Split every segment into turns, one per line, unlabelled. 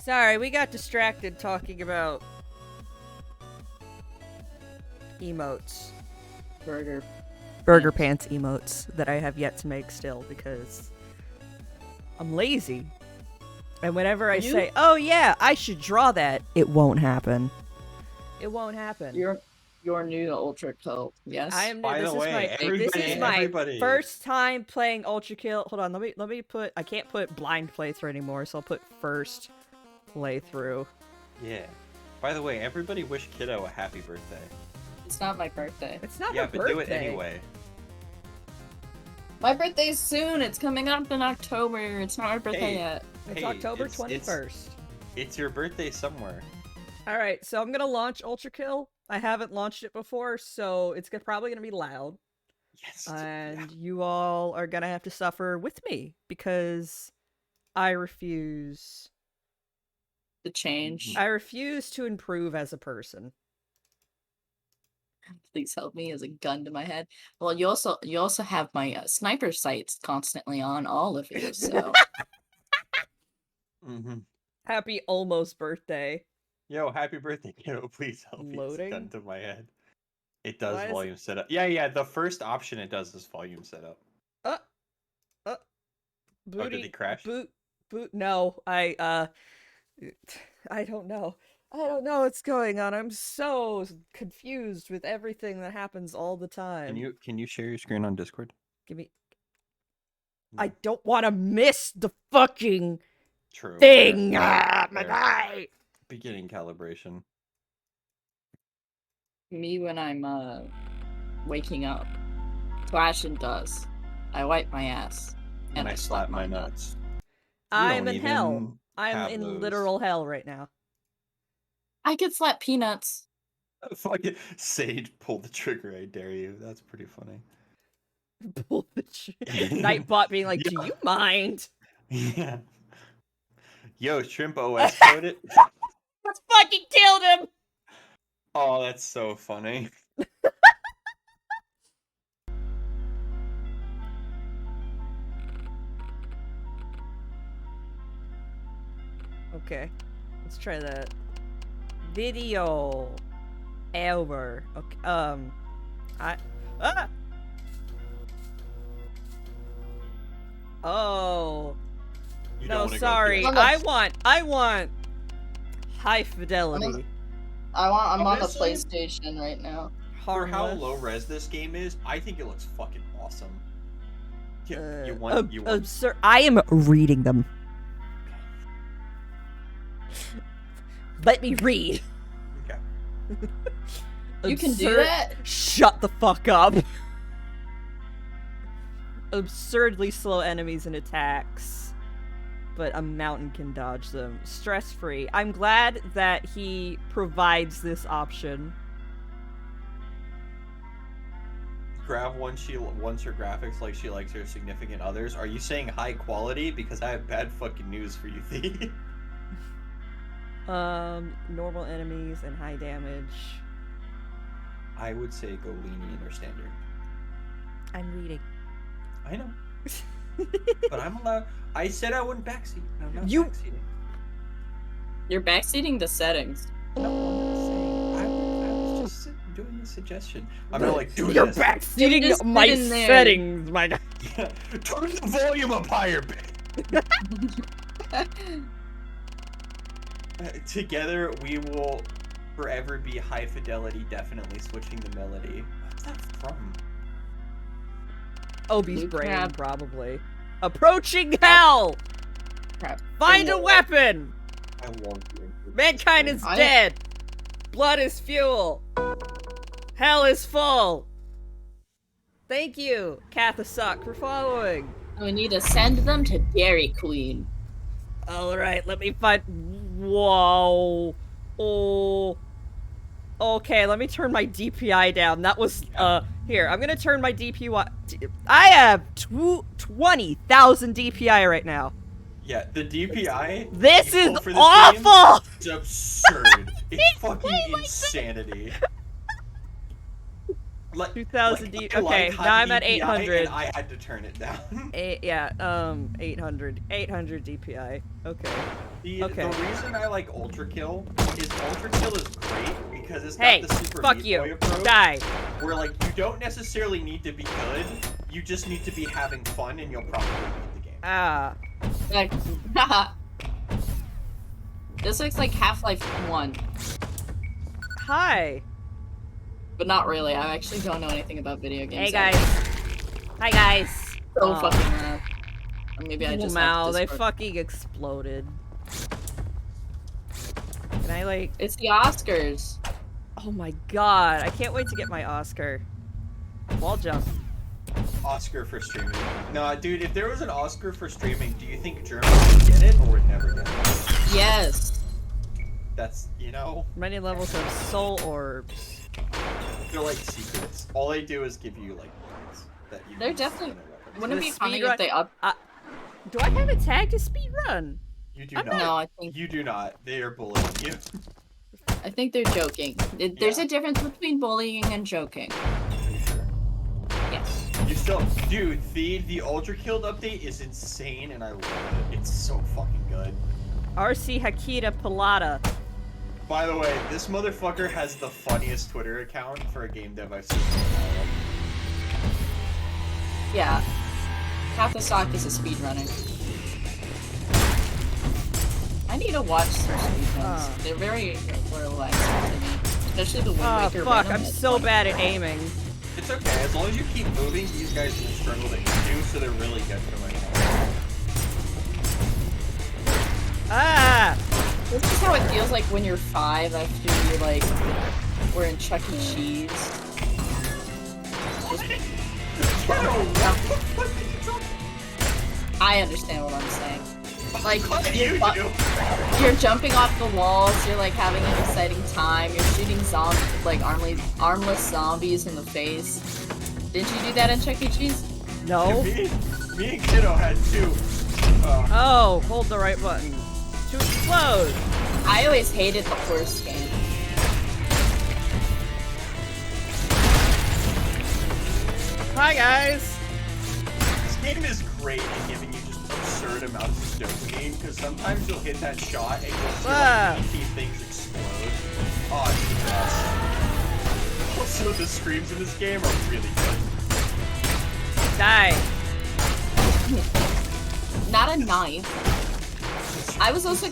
Sorry, we got distracted talking about emotes. Burger pants emotes that I have yet to make still because I'm lazy. And whenever I say, oh yeah, I should draw that, it won't happen. It won't happen.
You're new to Ultrakill, yes?
I am new.
By the way,
This is my
everybody.
first time playing Ultrakill. Hold on, let me put, I can't put blind playthrough anymore, so I'll put first playthrough.
Yeah. By the way, everybody wish Kiddo a happy birthday.
It's not my birthday.
It's not
Yeah,
her
but
birthday.
do it anyway.
My birthday's soon. It's coming up in October. It's not my birthday yet.
It's
Hey,
October 21st.
It's your birthday somewhere.
Alright, so I'm gonna launch Ultrakill. I haven't launched it before, so it's probably gonna be loud.
Yes.
And you all are gonna have to suffer with me, because I refuse.
The change.
I refuse to improve as a person.
Please help me as a gun to my head. Well, you also have my sniper sights constantly on all of you, so.
Happy almost birthday.
Yo, happy birthday, Kiddo. Please help me.
Loading?
It's gun to my head. It does
Why
volume setup. Yeah, the first option it does is volume setup.
Booty,
Oh, did he crash?
Boot, no, I don't know. I don't know what's going on. I'm so confused with everything that happens all the time.
Can you share your screen on Discord?
Give me... I don't want to miss the fucking
True.
thing!
Fair. Beginning calibration.
Me when I'm waking up. Flash and does. I wipe my ass.
And I slap my nuts. You
I'm
don't
in hell.
even
I'm
have
in
those.
literal hell right now.
I could slap peanuts.
Fucking Sage, pull the trigger, I dare you. That's pretty funny.
Nightbot being like, do you mind?
Yeah. Yo, Shrimp OS code it.
Let's fucking killed him!
Oh, that's so funny.
Okay, let's try that. Video. Over. Okay, Oh.
You don't
No,
wanna go
sorry.
through it.
I want high fidelity.
I'm on the
Honestly,
PlayStation right now.
For how
Harmless.
low res this game is, I think it looks fucking awesome. You
want.
want
Sir, I am reading them. Let me read.
Okay.
You can do that?
Shut the fuck up. Absurdly slow enemies and attacks, but a mountain can dodge them. Stress-free. I'm glad that he provides this option.
Grav wants her graphics like she likes her significant others. Are you saying high quality? Because I have bad fucking news for you, Thee.
Normal enemies and high damage.
I would say go lenient or standard.
I'm reading.
I know. But I'm allowed. I said I wouldn't backseat. I'm not
You-
backseating.
You're backseating the settings.
No, I'm not saying. I was just doing a suggestion. I'm not like, do
You're
this.
backseating
Just
my
sit in there.
settings, my guy.
Yeah. Turn the volume up higher, bitch. Together, we will forever be high fidelity, definitely switching the melody. What's that from?
Obi's
Blue
brain,
crab.
probably. Approaching hell!
Crap.
Find a weapon!
I love you.
Mankind is dead! Blood is fuel! Hell is full! Thank you, Kathasuck, for following.
We need to send them to Dairy Queen.
Alright, let me find... Whoa. Oh. Okay, let me turn my DPI down. That was, here, I'm gonna turn my DPI... I have 20,000 DPI right now.
Yeah, the DPI.
This is
for this
awful!
Game is absurd. It's fucking insanity. Like,
2000
like,
Okay,
like
now I'm at
DPI
800.
And I had to turn it down.
800 DPI. Okay. Okay.
The reason I like Ultrakill is Ultrakill is great because it's
Hey,
got the super
fuck
Meat
you.
Boy approach.
Die.
Where like you don't necessarily need to be good, you just need to be having fun, and you'll probably beat the game.
Ah.
Like, this looks like Half-Life 1,
Hi.
but not really. I actually don't know anything about video games.
Hey guys. Hi guys.
So fucking loud. Or maybe I just
Wow,
have
they
Discord.
fucking exploded. Can I like?
It's the Oscars.
Oh my god! I can't wait to get my Oscar. Wall jump.
Oscar for streaming. No, dude, if there was an Oscar for streaming, do you think Germany would get it or would never get it?
Yes.
That's, you know,
Many levels of soul orbs.
they're like secrets. All they do is give you like points that you.
They're
use
definitely.
in their weapons.
Wouldn't it
The
be funny
speedrun-
if they up?
Do I have a tag to speed run?
You do
I'm
not.
No, I think
You do not. They are bullying you.
they're joking. There's
Yeah.
a difference between bullying and joking.
Pretty sure.
Yes.
You still, dude. The Ultrakill update is insane, and I love it. It's so fucking good.
RC Hakita Pilata.
By the way, this motherfucker has the funniest Twitter account for a game dev I've seen.
Yeah. Half the sock is a speedrunner. I need to watch some speedruns. They're very relaxing to me. Especially the Wind
Oh
Waker
fuck,
rhythm
I'm
is
so
funny.
bad at aiming.
It's okay, as long as you keep moving, these guys will struggle to hit you, so they're really good for my health.
Ah!
This is how it feels like when you're 5 after you're like, we're in Chuck E. Cheese. I understand what I'm saying. Like,
You do.
you're jumping off the walls, you're like having an exciting time, you're shooting like armless zombies in the face. Didn't you do that in Chuck E. Cheese?
No.
Me and Kiddo had two.
Oh, hold the right button. To explode!
I always hated the horse game.
Hi guys!
This game is great at giving you just absurd amounts of dopamine, because sometimes you'll hit that shot and you'll see like ET things explode. Oh, it's the best. Also, the screams in this game are really good.
Die.
Not a knife. I was always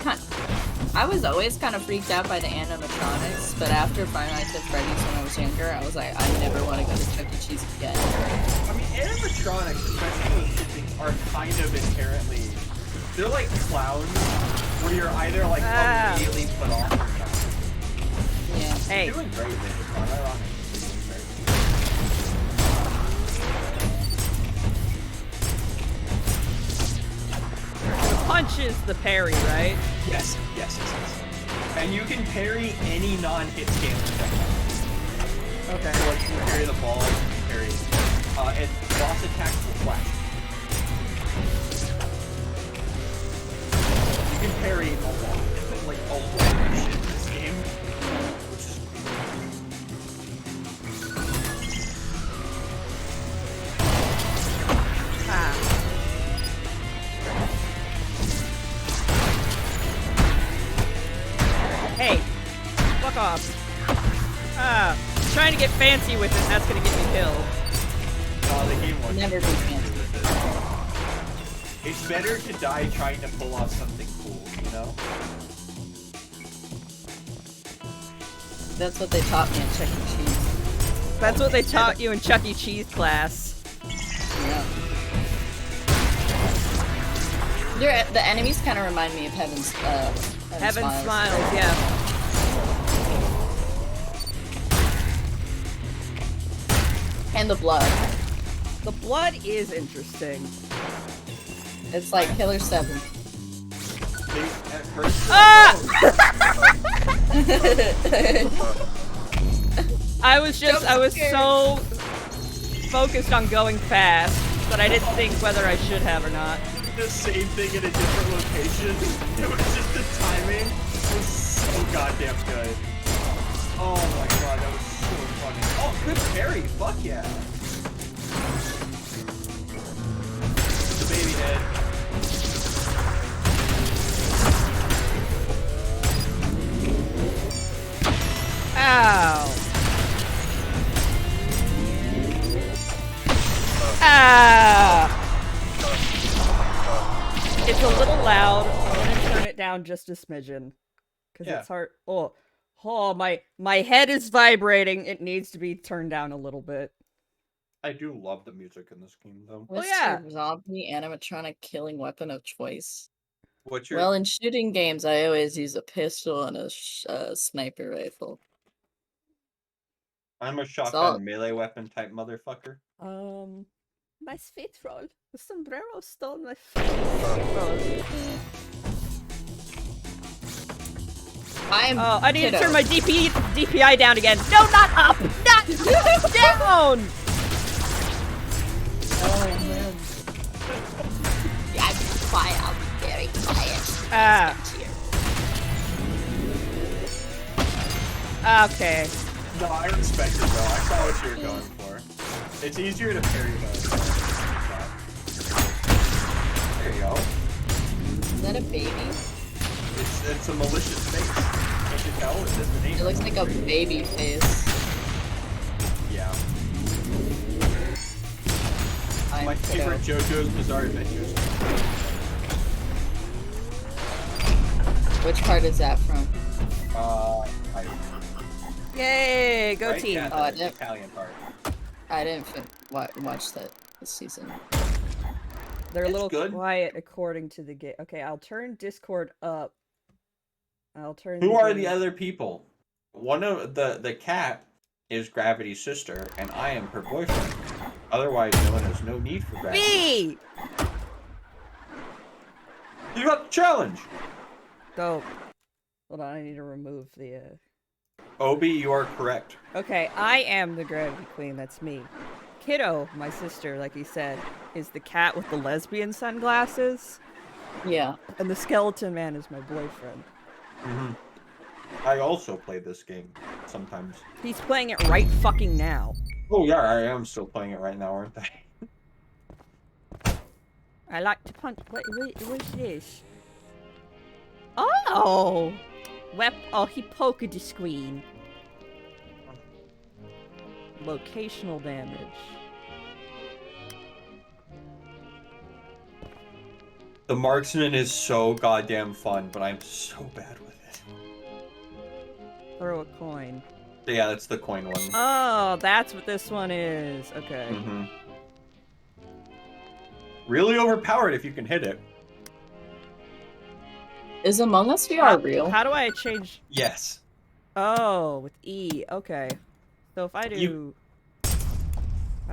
kind of freaked out by the animatronics, but after Five Nights at Freddy's when I was younger, I was like, I never want to go to Chuck E. Cheese again.
I mean, animatronics, especially those kid things, are kind of inherently... They're like clowns, where you're either like immediately put off or not.
Yeah.
Hey.
You're doing great, man. Unironically, you're doing great.
Punch is the parry, right?
Yes. And you can parry any non-hit scaling projectile.
Okay.
So like you can parry the ball, you can parry, and boss attacks will flash. You can parry a lot, like a lot of shit in this game. Which is
Ah. Hey, fuck off. Ah, trying to get fancy with it, and that's gonna get me killed.
the game wants
Never
you
be
to
fancy.
with it. It's better to die trying to pull off something cool, you know?
That's what they taught me at Chuck E. Cheese.
That's what they taught you in Chuck E. Cheese class.
Yeah. The enemies kind of remind me of Heaven's
Smiles, yeah.
And the blood.
The blood is interesting.
It's like Killer 7.
They, at first,
Ah! I was so focused on going fast that I didn't think whether I should have or not.
the same thing in a different location. It was just the timing was so goddamn good. Oh my god, that was so fucking. Oh, good parry. Fuck yeah. The baby head.
Ow. Ah! It's a little loud. I'm gonna turn it down just a smidgen. Because it's hard. Oh, my head is vibrating. It needs to be turned down a little bit.
I do love the music in this game, though.
What's
yeah.
your zombie animatronic killing weapon of choice?
What's your...
Well, in shooting games, I always use a pistol and a sniper rifle.
I'm a shotgun melee weapon type motherfucker.
My sweet roll. The sombrero stole my sweet roll. I need to turn my DPI down again. No, not up! Not down!
Oh, man. Yeah, I'm quiet. I'll be very quiet.
Okay.
No, I respect it, though. I saw what you were going for. It's easier to parry those. There you go.
Is that a baby?
It's a malicious face. Can't you tell? It says the name.
It looks like a baby face.
Yeah. My favorite JoJo's Bizarre Adventures.
Which part is that from?
Yay, go
right?
team.
Yeah,
Oh,
the Italian part.
I didn't watch that this season.
They're a little
good.
quiet according to the game. Okay, I'll turn Discord up. I'll turn.
Who are the other people? One of the cat is Gravity's sister, and I am her boyfriend. Otherwise, no one has no need for Gravity.
Me!
You got the challenge!
Go. Hold on, I need to remove the,
Obi, you are correct.
Okay, I am the Gravity Queen, that's me. Kiddo, my sister, like he said, is the cat with the lesbian sunglasses.
Yeah.
And the skeleton man is my boyfriend.
Mm-hmm. I also play this game sometimes.
He's playing it right fucking now.
Oh yeah, I am still playing it right now, aren't I?
I like to punch. What's this? Oh! Oh, he poked the screen. Locational damage.
The marksman is so goddamn fun, but I'm so bad with it.
Throw a coin.
Yeah, that's the coin one.
Oh, that's what this one is. Okay.
Mm-hmm. Really overpowered if you can hit it.
Is Among Us VR real?
How do I change?
Yes.
Oh, with E. Okay. So if I do...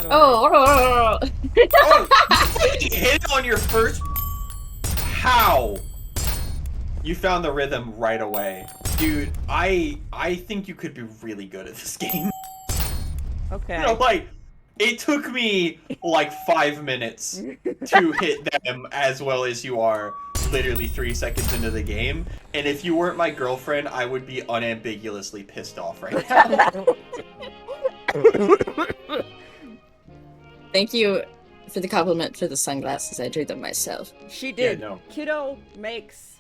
Oh!
You hit it on your first... How? You found the rhythm right away. Dude, I think you could be really good at this game.
Okay.
You know, like, it took me like 5 minutes to hit them as well as you are literally 3 seconds into the game. And if you weren't my girlfriend, I would be unambiguously pissed off right now.
Thank you for the compliment for the sunglasses. I drew them myself.
She did.
Yeah, no.
Kiddo makes...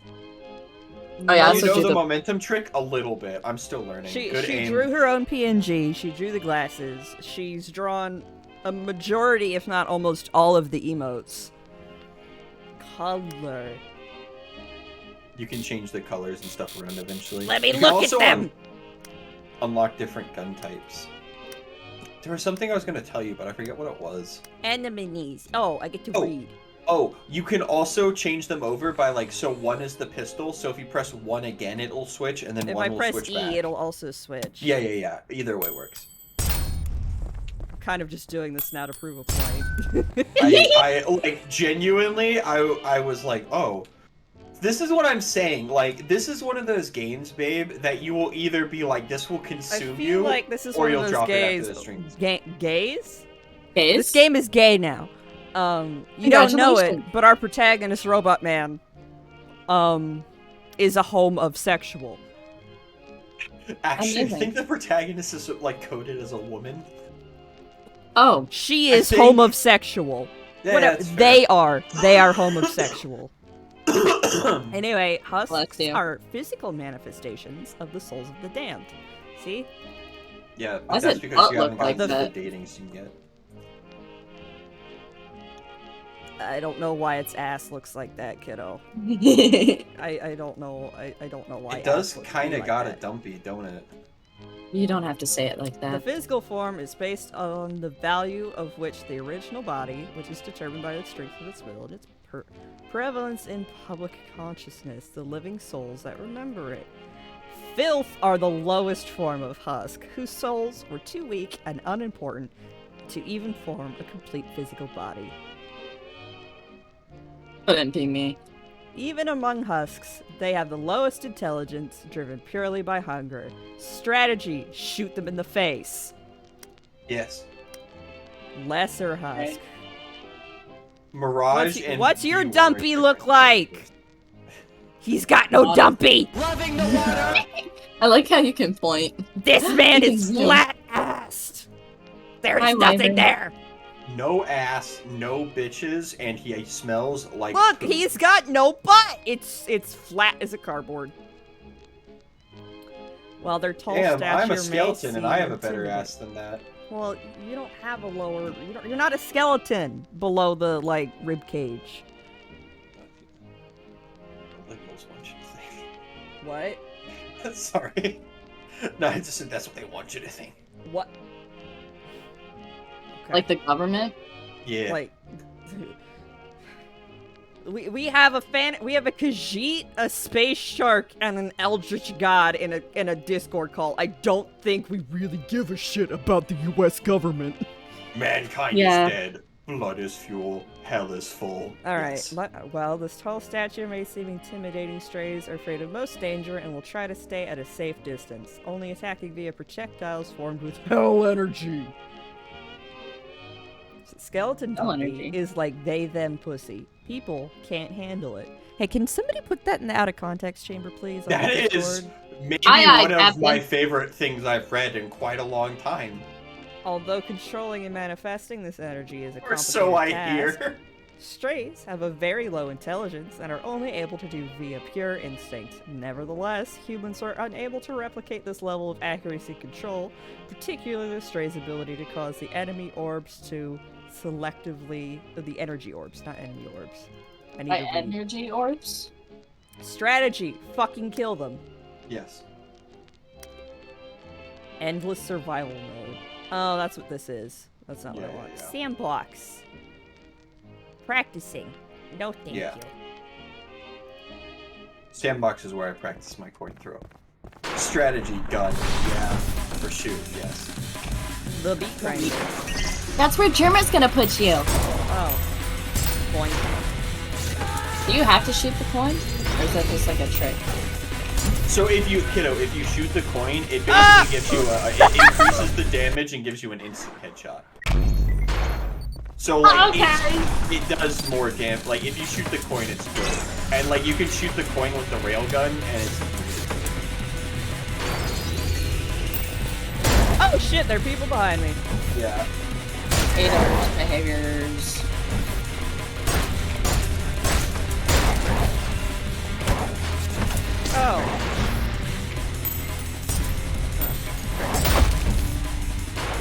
Oh yeah, I
You
also
know
drew
the
the
momentum trick a little bit. I'm still learning.
She
Good aim.
drew her own PNG. She drew the glasses. She's drawn a majority, if not almost all of the emotes. Color.
You can change the colors and stuff around eventually.
Let me
You can
look
also
at them!
Unlock different gun types. There was something I was going to tell you, but I forget what it was.
Enemies. Oh, I get to read.
Oh, you can also change them over by like, so one is the pistol, so if you press 1 again, it'll switch, and then
If
one
I
will
press
switch
E,
back.
it'll also switch.
Yeah. Either way works.
I'm kind of just doing this now to prove a point.
I like, genuinely, I was like, oh, this is what I'm saying. Like, this is one of those games, babe, that you will either be like, this will consume you,
like this is
or
one
you'll
of those
drop
gays.
it after the stream.
Gays?
Gays?
This game is gay now. You don't know it,
Congratulations.
but our protagonist, Robot Man, is a home of sexual.
Actually,
Amazing.
I think the protagonist is like coded as a woman.
Oh,
She is
think-
homosexual.
Yeah,
Whatever.
that's fair.
They are homosexual. Anyway, husks
Bless you.
are physical manifestations of the souls of the damned. See?
Yeah,
Why
but
does
that's
it
because
not
you haven't
look like
gotten
that?
the datings you get.
I don't know why its ass looks like that, kiddo.
You
I don't know. I don't know why.
It does
ass looks
kind of
like
got
that.
a dumpy, don't it?
don't have to say it like
The
that.
physical form is based on the value of which the original body, which is determined by the strength of its will and its prevalence in public consciousness, the living souls that remember it. Filth are the lowest form of husk, whose souls were too weak and unimportant to even form a complete physical body.
Couldn't be me.
Even among husks, they have the lowest intelligence, driven purely by hunger. Strategy, shoot them in the face.
Yes.
Lesser husk.
Mirage and
What's your
Viewer
dumpy
are
look
different
like?
characters.
He's got no dumpy!
Loving the water.
I like how you can point.
This man
You
is
can zoom.
flat-assed! There's
Hi,
nothing
Wyvern.
there!
No ass, no bitches, and he smells like
Look,
poop.
he's got no butt! It's flat as a cardboard. While their tall
Damn,
stature
I'm a
may
skeleton and I have a
seem
better
intimidating.
ass than that.
Well, you don't have a lower... You're not a skeleton below the, like, rib cage.
Liberals want you to
What?
think. Sorry. No, I just said that's what they want you to think.
What? Okay.
Like the government?
Yeah.
Like... We have a Khajiit, a space shark, and an eldritch god in a Discord call. I don't think we really give a shit about the U.S. government.
Mankind
Yeah.
is dead. Blood is fuel. Hell is full.
All right.
Yes.
While this tall statue may seem intimidating, strays are afraid of most danger and will try to stay at a safe distance, only attacking via projectiles formed with hell energy. Skeleton
Hell
dumpy
energy.
is like they them pussy. People can't handle it. Hey, can somebody put that in the out of context chamber, please? On
That
the
is
Discord?
maybe
Aye,
one of
Captain.
my favorite things I've read in quite a long time.
Although controlling and manifesting this energy is a
Or
complicated
so I
task,
hear.
strays have a very low intelligence and are only able to do via pure instinct. Nevertheless, humans are unable to replicate this level of accuracy control, particularly the stray's ability to cause the enemy orbs to selectively... The energy orbs, not enemy orbs. I need
By
to read.
energy orbs?
Strategy, fucking kill them.
Yes.
Endless survival mode. Oh, that's what this is. That's not what I
Yeah,
want.
yeah.
Sandbox. Practicing. No thank
Yeah.
you.
Sandbox is where I practice my coin throw. Strategy, gun, yeah. For shoot, yes.
The beat grinder.
That's where Germa's gonna put you.
Oh. Point.
Do you have to shoot the coin? Or is that just like a trick?
So if you, kiddo, if you shoot the coin, it basically
Ah!
gives you it increases the damage and gives you an instant headshot. So like it does more damage. Like if you shoot the coin, it's good. And like you can shoot the coin with the railgun, and it's
Oh shit, there are people behind me.
yeah.
Haters, behaviors.
Oh.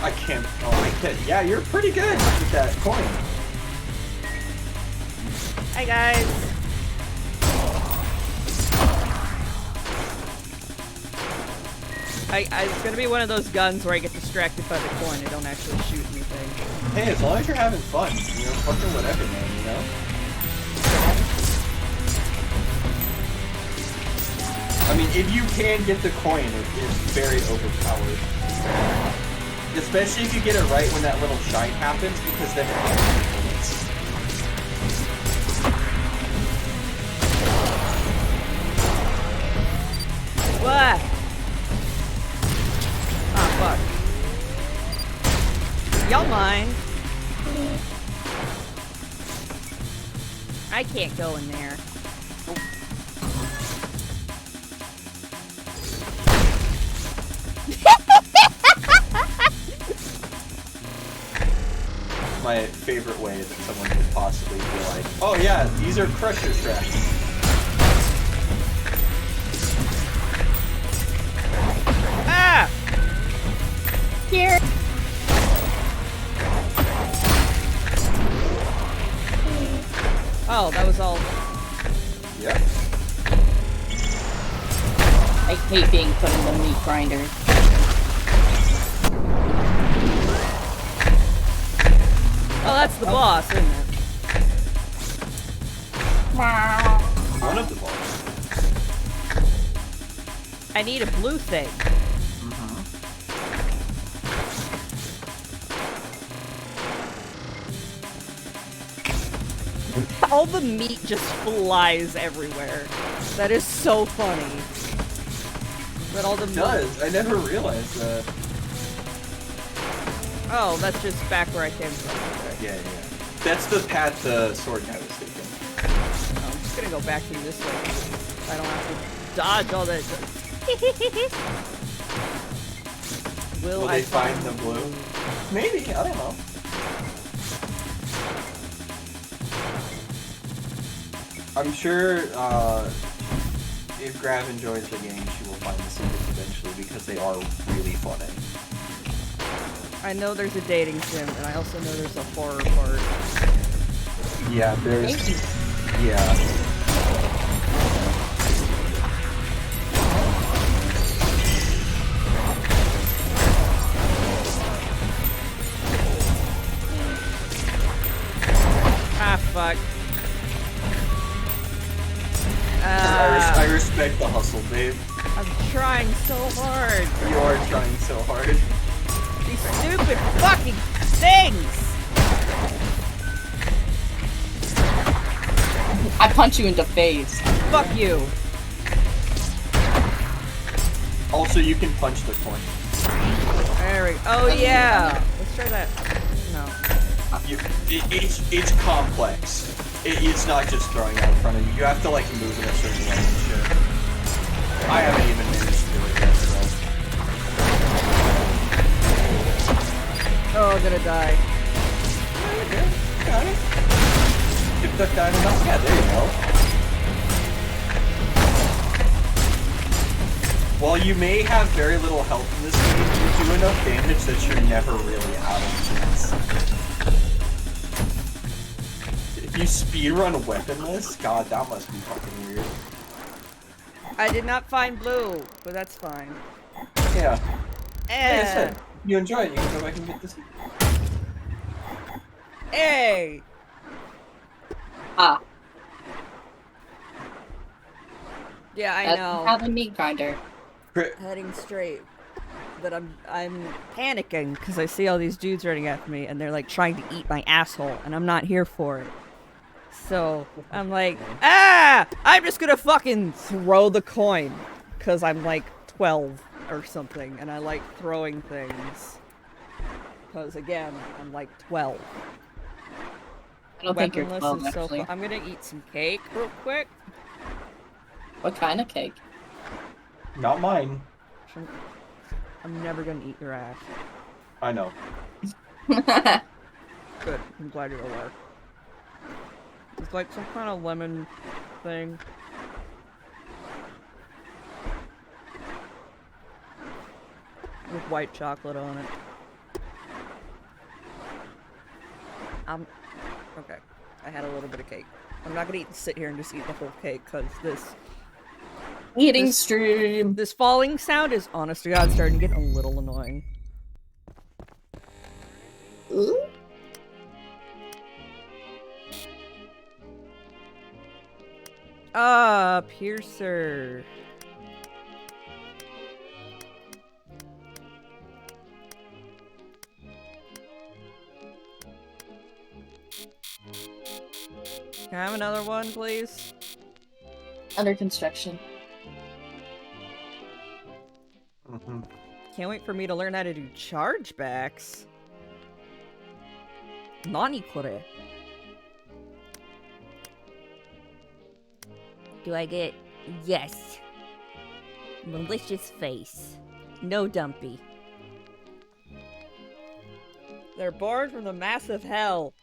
I can't. Oh my god. Yeah, you're pretty good with that coin.
Hi guys. It's gonna be one of those guns where I get distracted by the coin. I don't actually shoot anything.
Hey, as long as you're having fun, you know, fucking whatever, man. You know. I mean, if you can get the coin, it is very overpowered. Especially if you get it right when that little shine happens, because then it hits.
What? Oh fuck. Y'all mind? I can't go in there.
my favorite way that someone could possibly be like, oh yeah, these are crusher tracks.
Ah!
Here.
Oh, that was all.
Yep.
I hate being put in the meat grinder.
Oh, that's the boss, isn't it?
One of the balls.
I need a blue thing. All the meat just flies everywhere. That is so funny. But all the
It does. I never realized that.
Oh, that's just back where I came from. Okay.
Yeah. That's the path the sword guy was taking.
I'm just gonna go back through this way. I don't have to dodge all that. Will
They
I
find the blue? Maybe. I don't know. I'm sure if Grav enjoys the game, she will find the secrets eventually because they are really funny.
I know there's a dating sim, and I also know there's a horror part.
Yeah, there's... Yeah.
Ah, fuck.
I respect the hustle, babe.
I'm trying so hard.
You are trying so hard.
These stupid fucking things!
I punch you in the face.
Fuck you.
Also, you can punch the coin.
There we go. Oh yeah! Let's try that. No.
It's complex. It's not just throwing out in front of you. You have to like move in a certain way and shit. I haven't even managed to do it yet, so.
Oh, I'm gonna die.
Got it. If that died enough, yeah, there you go. While you may have very little health in this game, you do enough damage that you're never really out of chance. If you speedrun weaponless, god, that must be fucking weird.
I did not find blue, but that's fine.
Yeah. Like I
Eh.
said, you enjoy it, you can go back and get this.
Hey!
Ah.
Yeah, I
That's
know.
how the meat grinder.
Heading straight. But I'm panicking because I see all these dudes running after me and they're like trying to eat my asshole and I'm not here for it. So I'm like, ah! I'm just gonna fucking throw the coin because I'm like 12 or something and I like throwing things. Because again, I'm like 12.
I don't think you're
Weaponless
12,
is so
actually.
I'm gonna eat some cake real quick.
What kind of cake?
Not mine.
I'm never gonna eat your ass.
I know.
Good. I'm glad you're aware. It's like some kind of lemon thing. With white chocolate on it. Okay. I had a little bit of cake. I'm not gonna sit here and just eat the whole cake, because
Eating stream.
this falling sound is, honest to God, starting to get a little annoying.
Ooh.
Piercer. Can I have another one, please?
Under construction.
Can't wait for me to learn how to do chargebacks. Nani kore? Do I get yes? Malicious face. No dumpy. They're born from the massive hell.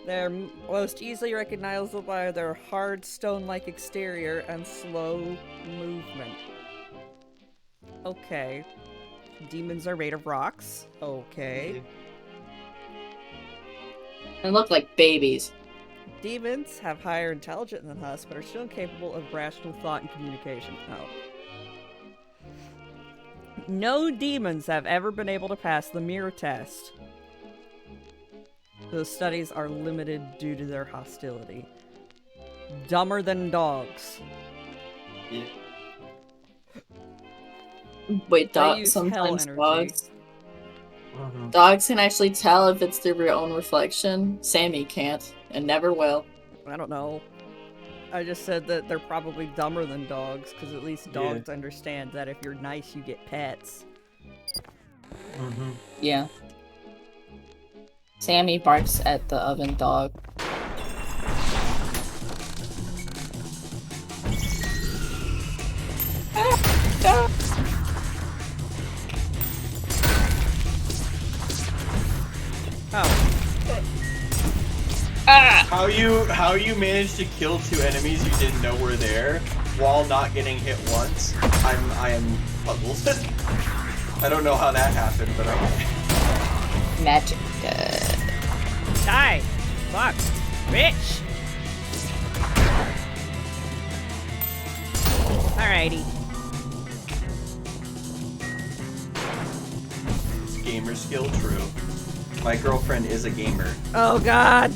They're most easily recognizable by their hard stone-like exterior and slow movement. Okay. Demons are made of rocks. Okay.
They look like babies.
Demons have higher intelligence than us, but are still incapable of rational thought and communication. Oh. No demons have ever been able to pass the mirror test. The studies are limited due to their hostility. Dumber than dogs.
Yeah.
Wait,
They use hell
sometimes
energy.
dogs can actually tell if it's through their own reflection. Sammy can't, and never will.
I don't know. I just said that they're probably dumber than dogs, because at least dogs understand that if you're nice, you get pets.
Yeah. Sammy barks at the oven dog.
Oh.
How you managed to kill 2 enemies you didn't know were there while not getting hit once? I am puzzled. I don't know how that happened, but okay.
Magic.
Die! Fuck! Bitch! Alrighty.
Gamer skill, true. My girlfriend is a gamer.
Oh god!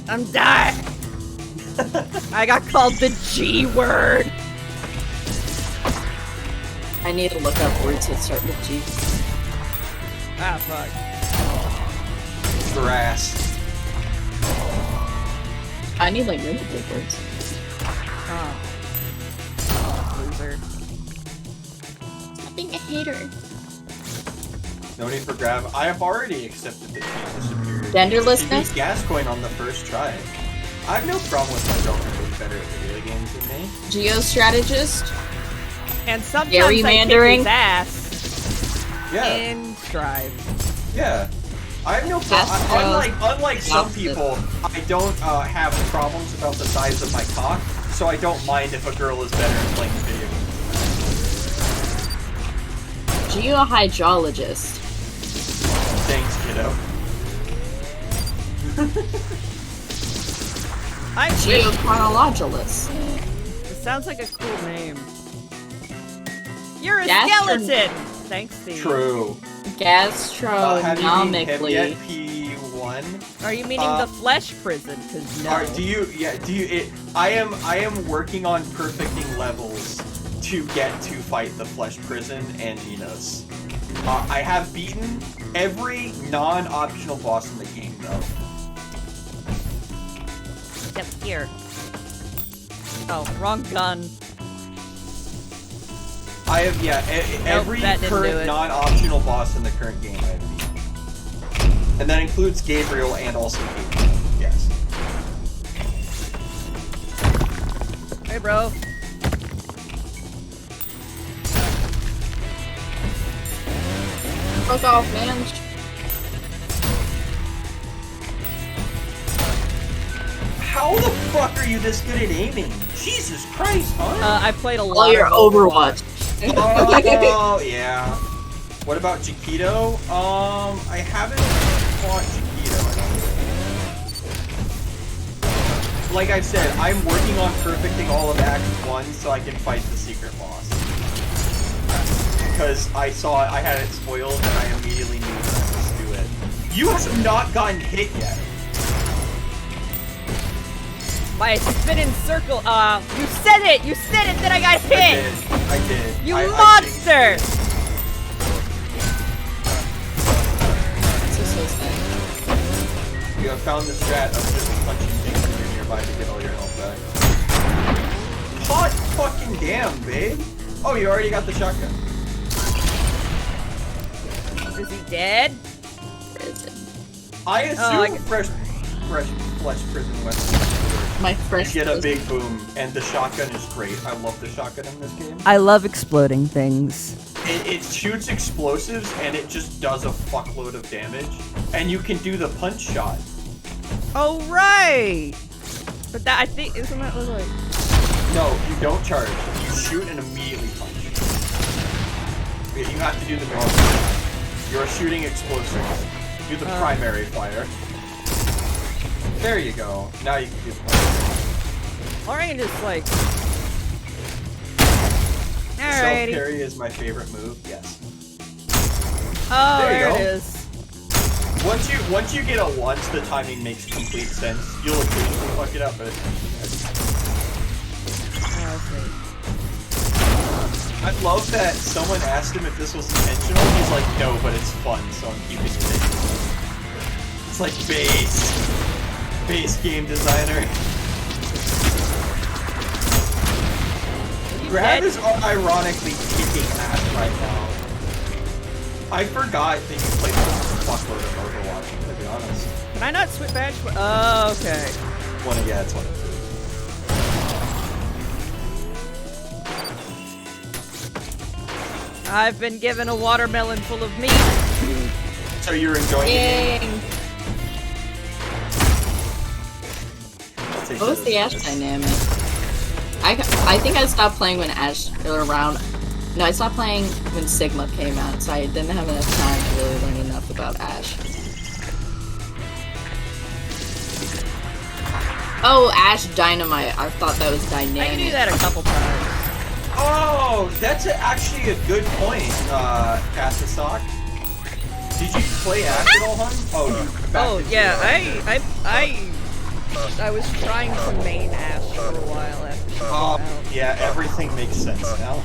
I'm dying! I got called the G word!
I need to look up words that start with G.
Ah, fuck.
Grass.
I need like really big words.
Oh. Loser.
Stop being a hater.
No need for grab. I have already accepted that she is superior.
Genderlessness?
She beat Gascoigne on the first try. I have no problem with my girlfriend being better at video games than me.
Geostrategist?
And sometimes I kick
Gerrymandering?
his ass
Yeah.
in Strive.
Yeah. I have no problem. Unlike some people, I don't have problems about the size of my cock, so I don't mind if a girl is better at playing video games.
Geohydrologist.
Thanks, kiddo.
I
Geochronologist.
It sounds like a cool name. You're a
Gastron-
skeleton! Thanks, Steve.
True. Have you been hip yet,
Gastronomically.
P1?
Are you meaning the flesh prison? Cause no.
I am working on perfecting levels to get to fight the flesh prison and Minos. I have beaten every non-optional boss in the game, though.
Yep, here. Oh, wrong gun.
I have, every
that didn't do
current
it.
non-optional boss in the current game I have beaten. And that includes Gabriel and also Gabriel, yes.
Hey, bro.
Fuck off, man.
How the fuck are you this good at aiming? Jesus Christ, huh?
I played a
Oh,
lot
you're
of
Overwatch.
Oh, yeah. What about Chiquito? I haven't fought Chiquito, I don't think. Like I've said, I'm working on perfecting all of Act 1 so I can fight the secret boss. Because I saw it, I had it spoiled, and I immediately knew that I must do it. You have not gotten hit yet.
My spinning circle. You said it! You said it! Then I got hit!
I did.
You
I
monster!
You have found the strat of just punching things when you're nearby to get all your health back. Hot fucking damn, babe! Oh, you already got the shotgun.
Is he dead?
I assume
I-
fresh flesh prison weapons.
My
You
fresh
get a big boom, and the shotgun is great. I love the shotgun in this game.
I love exploding things.
It shoots explosives and it just does a fuckload of damage. And you can do the punch shot.
Oh, right! But that, I think, isn't that like...
No, you don't charge. You shoot and immediately punch. You have to do the normal. You're shooting explosives. Do the primary fire. There you go. Now you can do the punch.
Or I can just, like...
Alrighty. Self-parry is my favorite move, yes.
Oh, there it is.
Once you get it once, the timing makes complete sense. You'll occasionally fuck it up, but I love that someone asked him if this was intentional. He's like, no, but it's fun, so I'm keeping it in. It's like base game designer. Grab is unironically kicking ass right now. I forgot that you played a fuckload of Overwatch, to be honest.
Can I not switch badge? Oh, okay.
Yeah, it's one of two.
I've been given a watermelon full of meat.
So you're enjoying it?
What was the Ash dynamic? I think I stopped playing when Ash around. No, I stopped playing when Sigma came out, so I didn't have enough time to really learn enough about Ash. Oh, Ash Dynamite. I thought that was dynamic.
I can do that a couple times.
Oh, that's actually a good point, Cassistock. Did you play Ash at all, hon?
Oh, yeah, I was trying to main Ash for a while after she came out.
Yeah, everything makes sense now.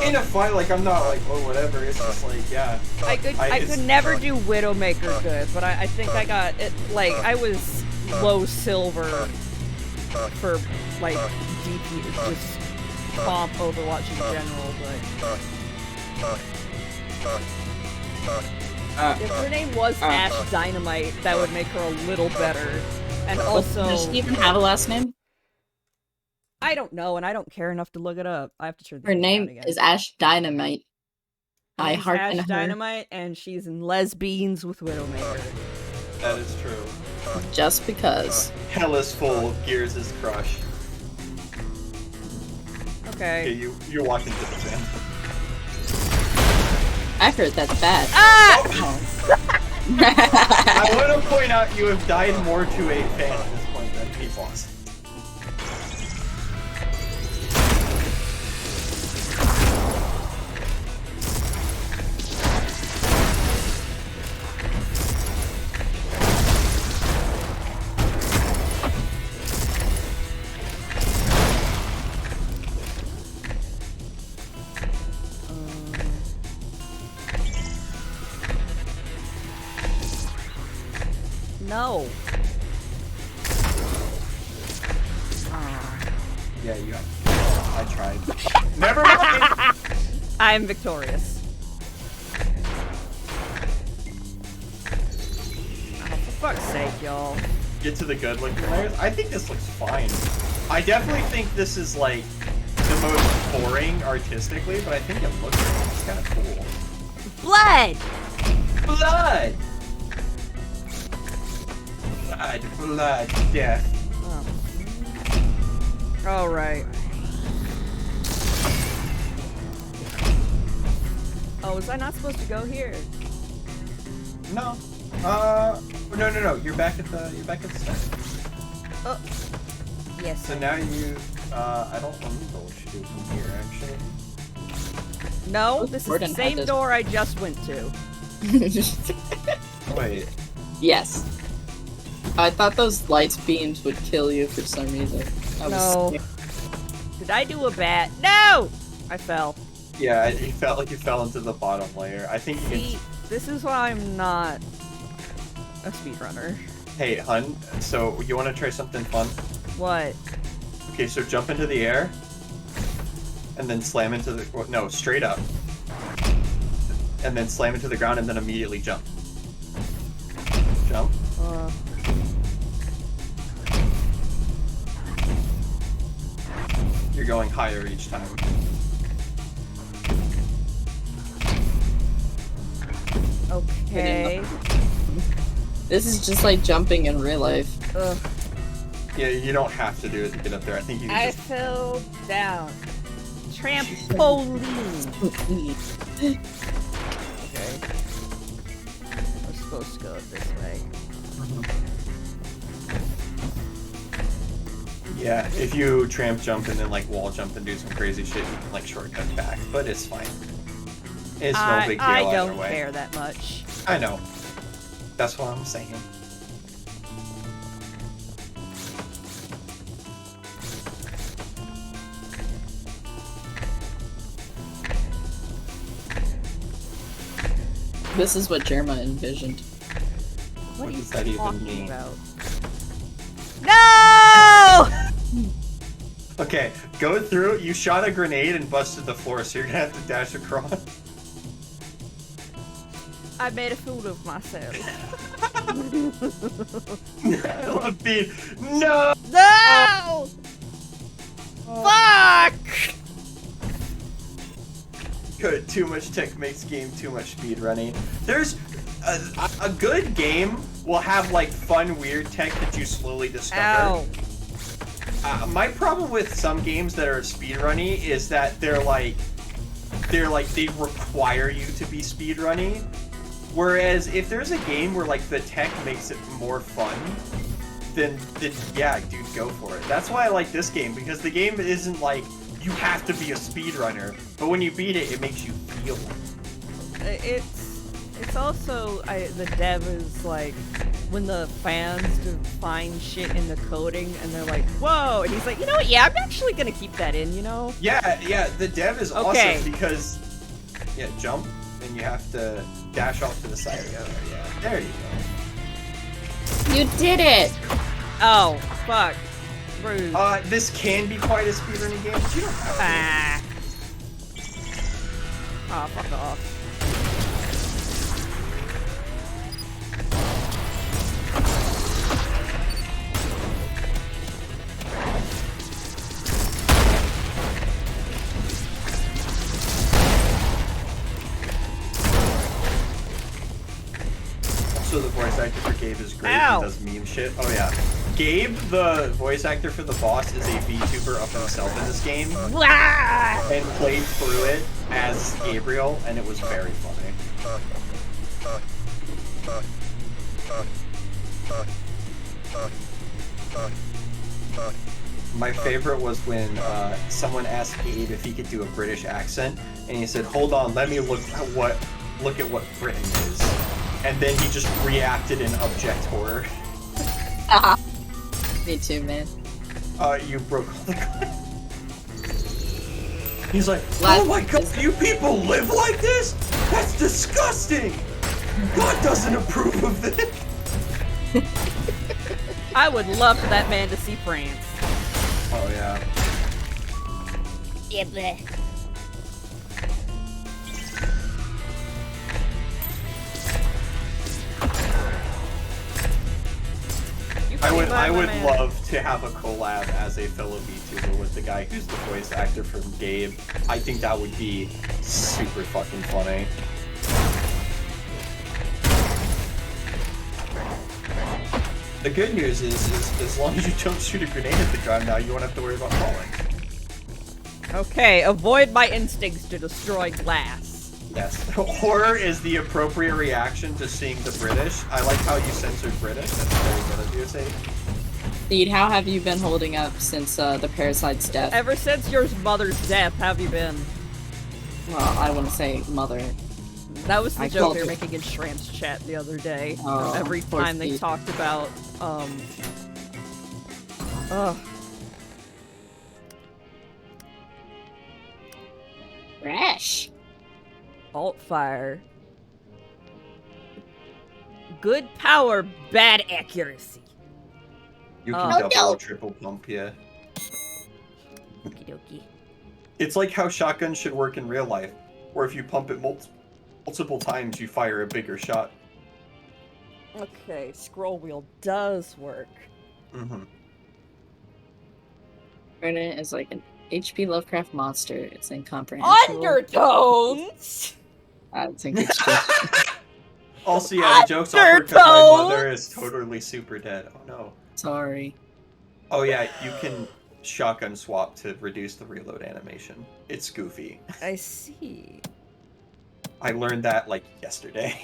In a fight, like, I'm not like, oh, whatever, it's just like, yeah.
I could never do Widowmaker good, but I think I got it, like, I was low silver for, like, DP, just comp Overwatch in general, but... if her name was Ash Dynamite, that would make her a little better. And also...
Does she even have a last name?
I don't know, and I don't care enough to look it up. I have to turn
her name is Ash Dynamite. I hearken
Ash Dynamite, and she's in Lesbians with Widowmaker.
That is true.
Just because.
Hell is full, Gears is crush.
Okay.
You're watching to the fan.
I heard that's bad.
Ah!
I want to point out you have died more to a fan at this point than a boss.
No.
Yeah, you have. I tried. Never mind!
I'm victorious. Oh, for fuck's sake, y'all.
Get to the good looking layers. I think this looks fine. I definitely think this is like the most boring artistically, but I think it looks it's kind of cool.
Blood!
Blood! Blood, death.
Oh. Alright. Oh, was I not supposed to go here?
No. No. You're back at the start.
Oh. Yes.
So now you I don't remember what you do from here actually.
No, this is the same door I just went to.
Wait.
Yes. I thought those light beams would kill you for some reason.
No. Did I do a bat? No! I fell.
Yeah, it felt like you fell into the bottom layer. I think you can...
This is why I'm not a speedrunner.
Hey, hun, so you want to try something fun?
What?
Okay, so jump into the air, and then slam into the... No, straight up. And then slam into the ground, and then immediately jump. Jump. You're going higher each time.
Okay.
This is just like jumping in real life.
Ugh.
Yeah, you don't have to do it to get up there. I think you can
I
just...
fell down. Trampoline. Okay. We're supposed to go this way.
Yeah, if you tramp jump and then like wall jump and do some crazy shit, you can like shortcut back, but it's fine. It's no big deal
I
either
don't
way.
care that much.
I know. That's what I'm saying.
This is what Jerma envisioned.
What are you
does that even
talking
mean?
about? No!
Okay, go through. You shot a grenade and busted the floor, so you're gonna have to dash across.
I made a fool of myself.
Bean, no!
No! Fuck!
Good. Too much tech makes game too much speed running. There's a good game will have like fun weird tech that you slowly discover.
Ow.
My problem with some games that are speedrunning is that they require you to be speedrunning. Whereas if there's a game where like the tech makes it more fun, then yeah, dude, go for it. That's why I like this game, because the game isn't like you have to be a speedrunner, but when you beat it, it makes you feel it.
It's also the dev is like when the fans find shit in the coding and they're like, whoa, and he's like, you know what? Yeah, I'm actually gonna keep that in, you know?
Yeah, the dev is
Okay.
awesome because jump and you have to dash off to the side. Yeah, there you go.
You did it!
Oh, fuck. Rude.
This can be quite a speedrunning game, but you don't have to.
Ah. Oh, fuck off.
So the voice actor for Gabe is great.
Ow.
He does meme shit. Oh yeah. Gabe, the voice actor for the boss, is a VTuber of himself in this game
Ah!
and played through it as Gabriel, and it was very funny. My favorite was when someone asked Gabe if he could do a British accent, and he said, "Hold on, let me look at what Britain is," and then he just reacted in abject horror.
Me too, man.
You broke all the glass. He's like, "Oh my god, you people live like this? That's disgusting! God doesn't approve of this."
I would love for that man to see France.
Oh yeah.
Yeah, bleh.
I would love to have a collab as a fellow VTuber with the guy who's the voice actor from Gabe. I think that would be super fucking funny. The good news is as long as you don't shoot a grenade at the ground now, you won't have to worry about falling.
Okay, avoid my instincts to destroy glass.
Yes. Horror is the appropriate reaction to seeing the British. I like how you censored British. That's very good of you, Sadie.
Deed, how have you been holding up since the parasite's death?
Ever since your mother's death, have you been?
Well, I wouldn't say mother.
That was the
I
joke
called
they were
it-
making in Shramp's chat the other day.
Oh,
Every
poor
time they
Steve.
talked about,
Fresh.
alt fire. Good power, bad accuracy.
You can
Oh.
double
No.
or triple pump, yeah.
Okie dokie.
It's like how shotguns should work in real life, where if you pump it multiple times, you fire a bigger shot.
Okay, scroll wheel does work.
Mm-hmm.
Brennan is like an HP Lovecraft monster. It's incomprehensible.
Undertones!
I think it's just...
Also, yeah, the joke's awkward because my mother is totally super dead. Oh no.
Sorry.
Oh yeah, you can shotgun swap to reduce the reload animation. It's goofy.
I see.
I learned that like yesterday.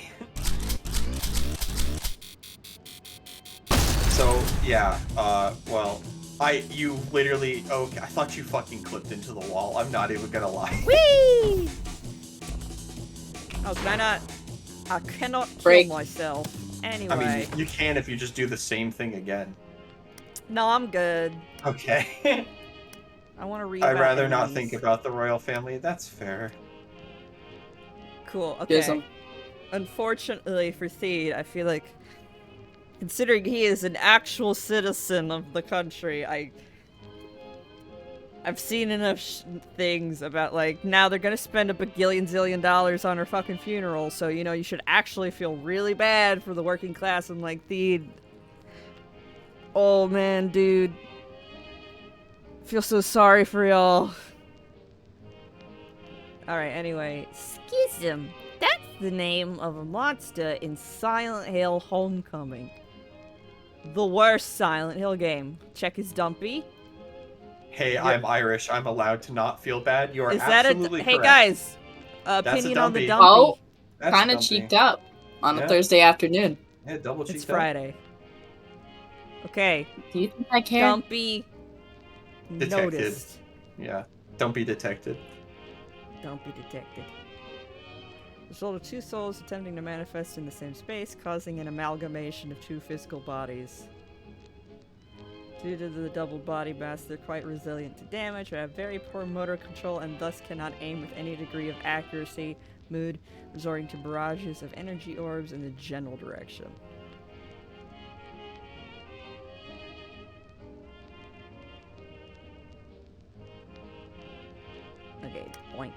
So yeah, well, you literally, okay, I thought you fucking clipped into the wall. I'm not even gonna lie.
Whee! Oh, can I not? I cannot kill myself. Anyway.
I mean, you can if you just do the same thing again.
No, I'm good.
Okay.
I want to read.
I'd rather not think about the royal family. That's fair.
Cool. Okay. Unfortunately for Theed, I feel like, considering he is an actual citizen of the country, I've seen enough things about, like, now they're gonna spend a bagillion zillion dollars on her fucking funeral, so, you know, you should actually feel really bad for the working class and, like, Theed. Oh, man, dude. I feel so sorry for y'all. Alright, anyway. Schism. That's the name of a monster in Silent Hill Homecoming. The worst Silent Hill game. Check his dumpy.
Hey, I'm Irish. I'm allowed to not feel bad. You are absolutely correct.
Hey guys, opinion on the dumpy.
Oh, kind of cheeked up on a Thursday afternoon.
Yeah, double cheeked up.
It's Friday. Okay.
Do you think I care?
Dumpy.
Detected.
Noticed.
Yeah. Don't be detected.
Don't be detected. Result of two souls attempting to manifest in the same space, causing an amalgamation of two physical bodies. Due to the double body mass, they're quite resilient to damage, but have very poor motor control and thus cannot aim with any degree of accuracy, mood, resorting to barrages of energy orbs in the general direction. Okay, boink.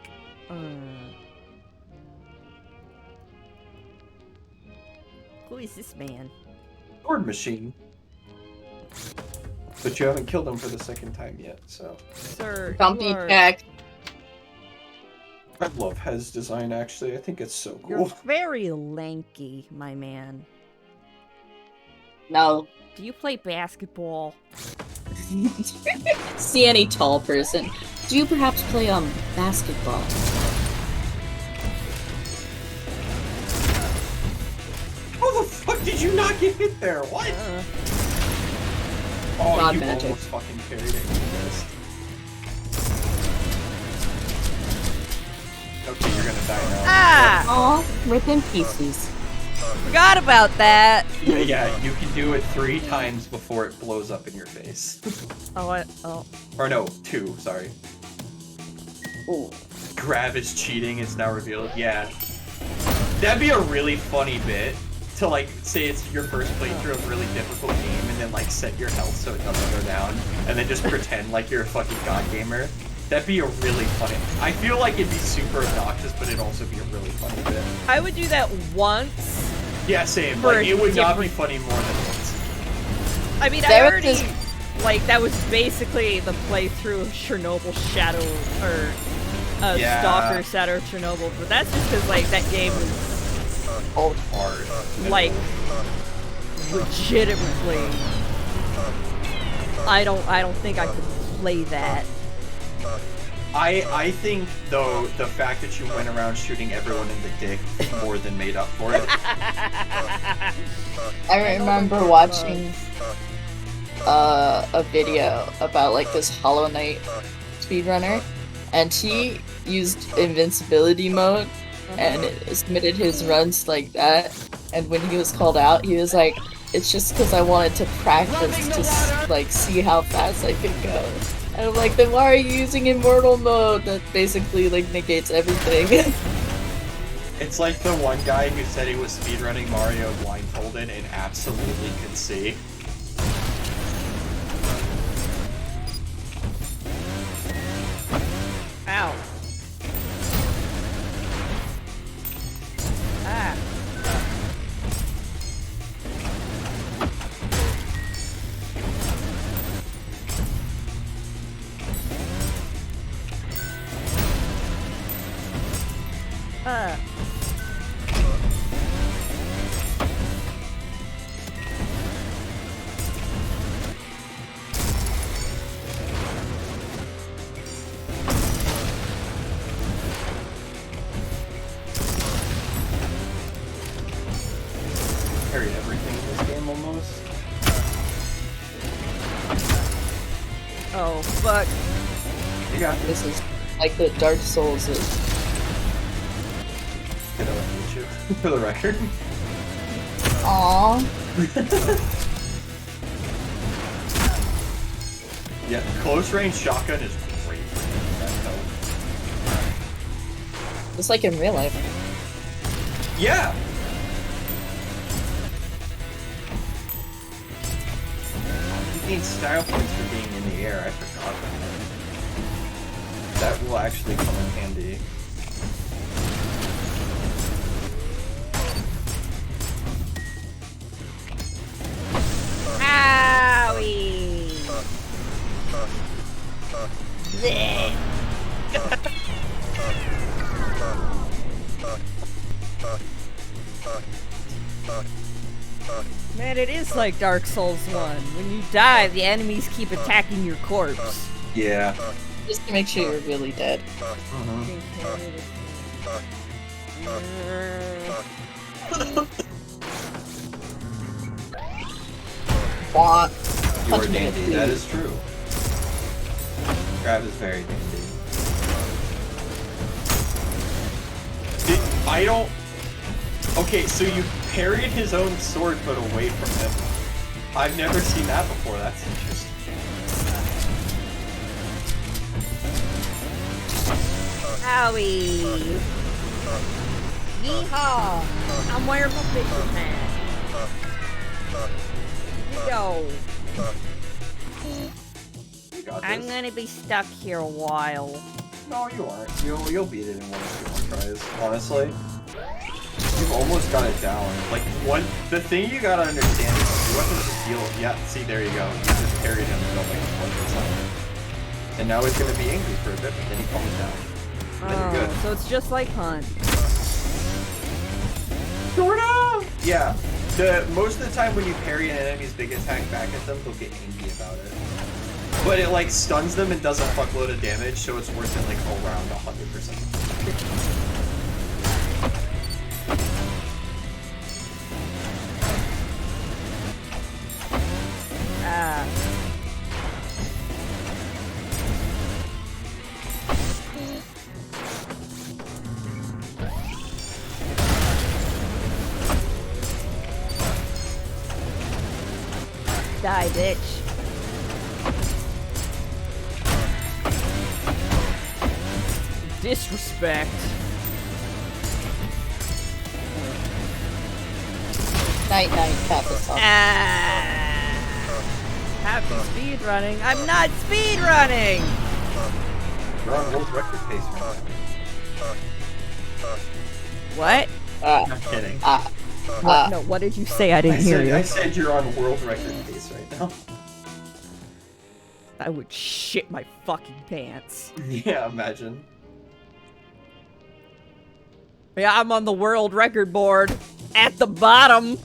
Who is this man?
Sword machine. But you haven't killed him for the second time yet, so.
Sir,
Dumpy check.
I love Hez design, actually. I think it's so cool.
You're very lanky, my man.
No.
Do you play basketball?
See any tall person. Do you perhaps play basketball?
How the fuck did you not get hit there? What? Oh,
God
you
magic.
almost fucking carried it. You missed. Okay, you're gonna die now.
Ah!
Aw, rip in pieces.
Forgot about that!
Yeah, you can do it 3 times before it blows up in your face.
Oh.
Or no, 2, sorry.
Ooh.
Grav is cheating is now revealed. Yeah. That'd be a really funny bit to, like, say it's your first playthrough of a really difficult game and then, like, set your health so it doesn't go down and then just pretend like you're a fucking god gamer. That'd be a really funny. I feel like it'd be super obnoxious, but it'd also be a really funny bit.
I would do that once.
Yeah, same. Like, it would not be funny more than once.
I mean, I already... Like, that was basically the playthrough of Chernobyl Shadow, or Stalker Shadow of Chernobyl, but that's just because, like, that game was
old hard.
Like, legitimately, I don't think I could play that.
I think, though, the fact that you went around shooting everyone in the dick more than made up for it.
I remember watching a video about, like, this Hollow Knight speedrunner, and he used invincibility mode and submitted his runs like that, and when he was called out, he was like, it's just because I wanted to practice to, like, see how fast I could go. And I'm like, then why are you using immortal mode? That basically, like, negates everything.
It's like the one guy who said he was speedrunning Mario blindfolded and absolutely could see.
Ow. Ah. Oh, fuck.
You got
This is like the Dark Souls is.
For the record.
Aww.
Yeah, close range shotgun is great for that health.
Just like in real life.
Yeah! You gain style points for being in the air, I forgot that. That will actually come in handy.
Owie! Man, it is like Dark Souls 1. When you die, the enemies keep attacking your corpse.
Yeah.
Just to make sure you're really dead. Blah.
You are
Punch me,
dandy,
please.
that is true. Grab is very dandy. I don't... Okay, so you parried his own sword but away from him. I've never seen that before, that's interesting.
Owie! Yeehaw! I'm wearing my fishing hat. Yo!
You got
I'm
this.
gonna be stuck here a while.
No, you aren't. You'll beat it in 1 or 2 more tries, honestly. You've almost got it down. Like, the thing you gotta understand is your weapon just deal. Yeah, see, there you go. You just parried him and don't make him 1%. And now he's gonna be angry for a bit, but then he calms down. And then you're good.
So it's just like Hunt.
Yeah. Most of the time when you parry an enemy's big attack back at them, they'll get angry about it. But it like stuns them and does a fuckload of damage, so it's worth it like around 100%.
Ah. Die, bitch. Disrespect.
Night, Capital.
Happy speed running. I'm not speed running.
You're on world record pace, man.
What?
I'm kidding.
What? No, what did you say? I didn't hear you.
I said you're on world record pace right now.
I would shit my fucking pants.
Yeah, imagine.
Yeah, I'm on the world record board at the bottom.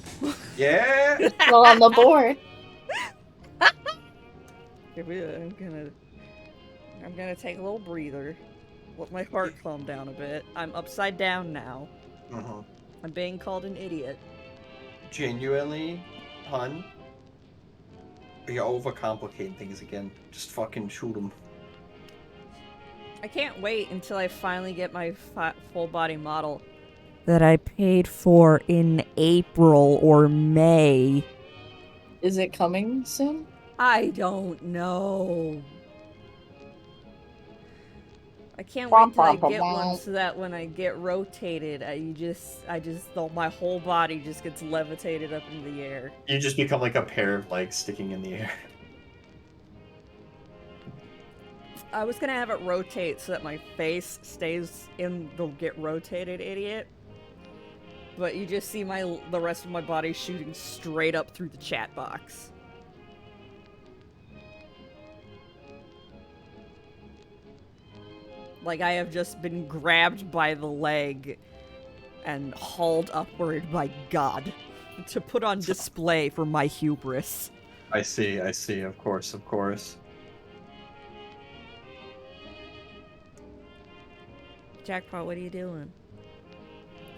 Yeah.
Still on the board.
I'm gonna take a little breather. Let my heart calm down a bit. I'm upside down now. I'm being called an idiot.
Genuinely, hun. You're overcomplicating things again. Just fucking shoot them.
I can't wait until I finally get my full body model that I paid for in April or May.
Is it coming soon?
I don't know. I can't wait till I get one so that when I get rotated, my whole body just gets levitated up into the air.
You just become like a pair of legs sticking in the air.
I was gonna have it rotate so that my face stays in the get rotated idiot. But you just see the rest of my body shooting straight up through the chat box. Like I have just been grabbed by the leg and hauled upward by God to put on display for my hubris.
I see, of course.
Jackpot, what are you doing?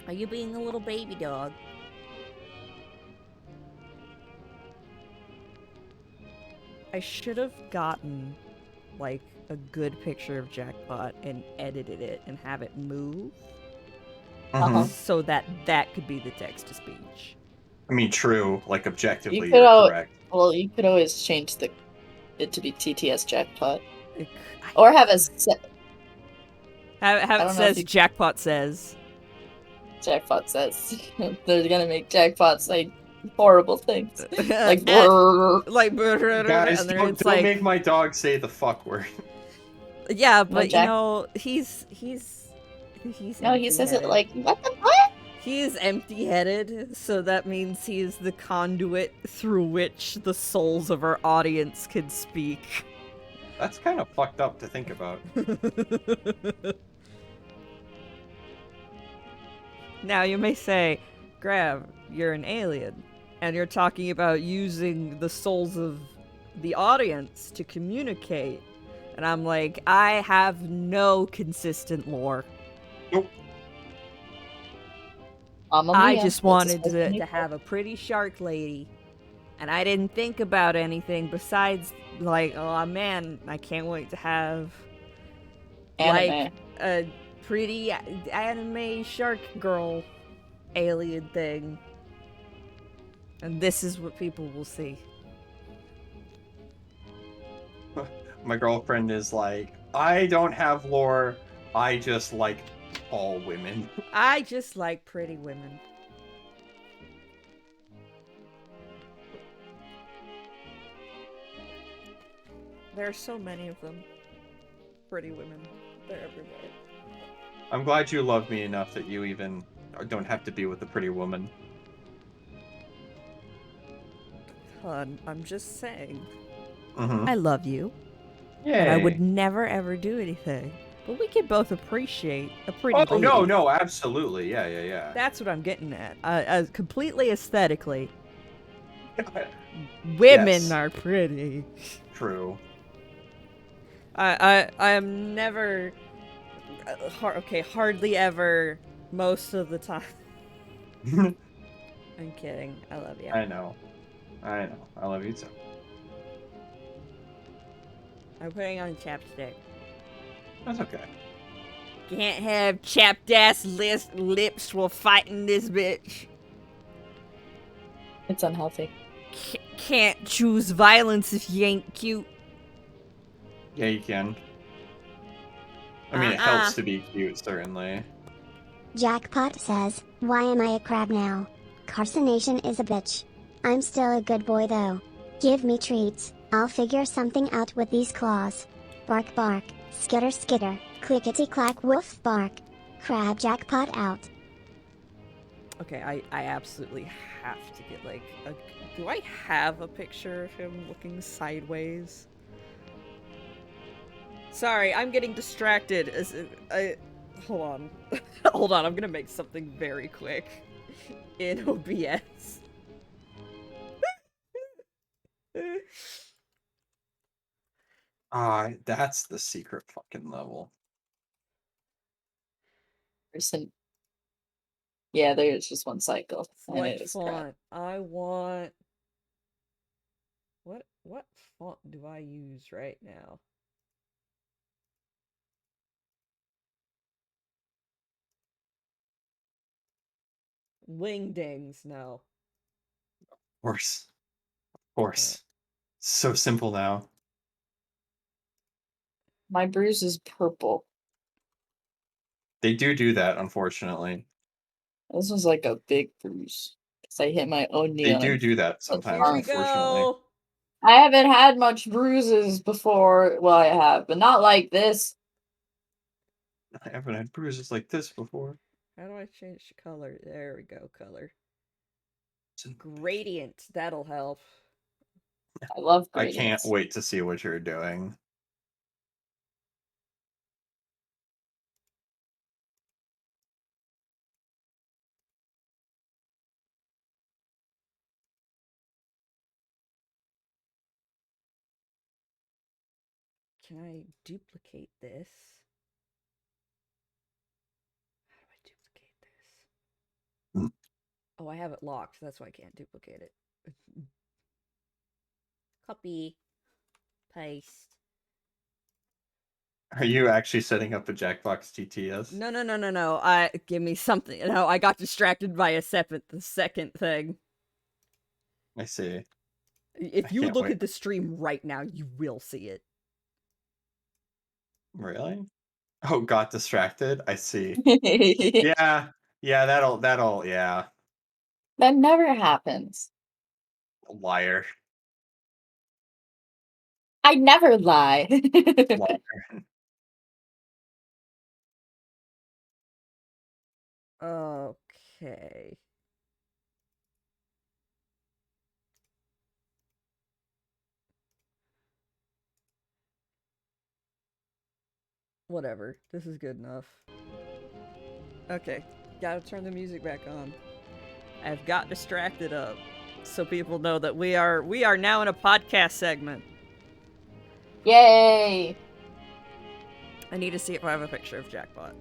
Are you being a little baby dog? I should have gotten like a good picture of Jackpot and edited it and have it move so that could be the text to speech.
I mean, true. Like objectively,
You could
you're correct.
well, you could always change it to be TTS Jackpot,
It,
or have a
have it says Jackpot says.
Jackpot says. They're gonna make Jackpot say horrible things, like brrr.
Like brrr,
Guys,
and then
don't
it's like,
make my dog say the fuck word.
Yeah, but
No,
you know, he's
no, he says it like, what the fuck?
He is empty-headed, so that means he is the conduit through which the souls of our audience can speak.
That's kind of fucked up to think about.
Now, you may say, Grav, you're an alien, and you're talking about using the souls of the audience to communicate. And I'm like, I have no consistent lore.
Nope.
I just wanted to have a pretty shark lady. And I didn't think about anything besides, like, oh man, I can't wait to have, like, a pretty anime shark girl alien thing. And this is what people will see.
My girlfriend is like, I don't have lore, I just like all women.
I just like pretty women. There are so many of them. Pretty women. They're everywhere.
I'm glad you love me enough that you even don't have to be with a pretty woman.
Hun, I'm just saying.
Mm-hmm.
I love you.
Yeah.
And I would never ever do anything. But we can both appreciate a pretty lady.
No, absolutely. Yeah.
That's what I'm getting at. Completely aesthetically. Women are pretty.
True.
I am never... hardly ever, most of the time. I'm kidding. I love you.
I know. I love you too.
I'm putting on chapstick.
That's okay.
Can't have chapped ass lips while fighting this bitch.
It's unhealthy.
Can't choose violence if you ain't cute.
Yeah, you can. I mean, it helps to be cute, certainly.
Jackpot says, why am I a crab now? Carcination is a bitch. I'm still a good boy though. Give me treats, I'll figure something out with these claws. Bark bark, skitter skitter, clickety clack woof bark. Crab Jackpot out.
Okay, I absolutely have to get like a... Do I have a picture of him looking sideways? Sorry, I'm getting distracted. Hold on. Hold on, I'm gonna make something very quick. In OBS.
That's the secret fucking level.
Yeah, there's just one cycle.
Select font. I want... What font do I use right now? Wingdings, no.
Of course. So simple now.
My bruise is purple.
They do that, unfortunately.
This was like a big bruise. Because I hit my own knee.
They do that sometimes,
Here we
unfortunately.
go.
I haven't had much bruises before. Well, I have, but not like this.
I haven't had bruises like this before.
How do I change the color? There we go, color. Gradient, that'll help.
I love
gradients. I can't wait to see what you're doing.
Can I duplicate this? How do I duplicate this? Oh, I have it locked. That's why I can't duplicate it. Copy. Paste.
Are you actually setting up a Jackbox TTS?
No. Give me something. No, I got distracted by the second thing.
I see.
If
I
you
can't
look
wait.
at the stream right now, you will see it.
Really? Oh, got distracted? I see. Yeah. Yeah, yeah.
That never happens.
Liar.
I never lie.
Liar.
Okay. Whatever. This is good enough. Okay. Gotta turn the music back on. I've got distracted up. So people know that we are now in a podcast segment.
Yay!
I need to see if I have a picture of Jackpot.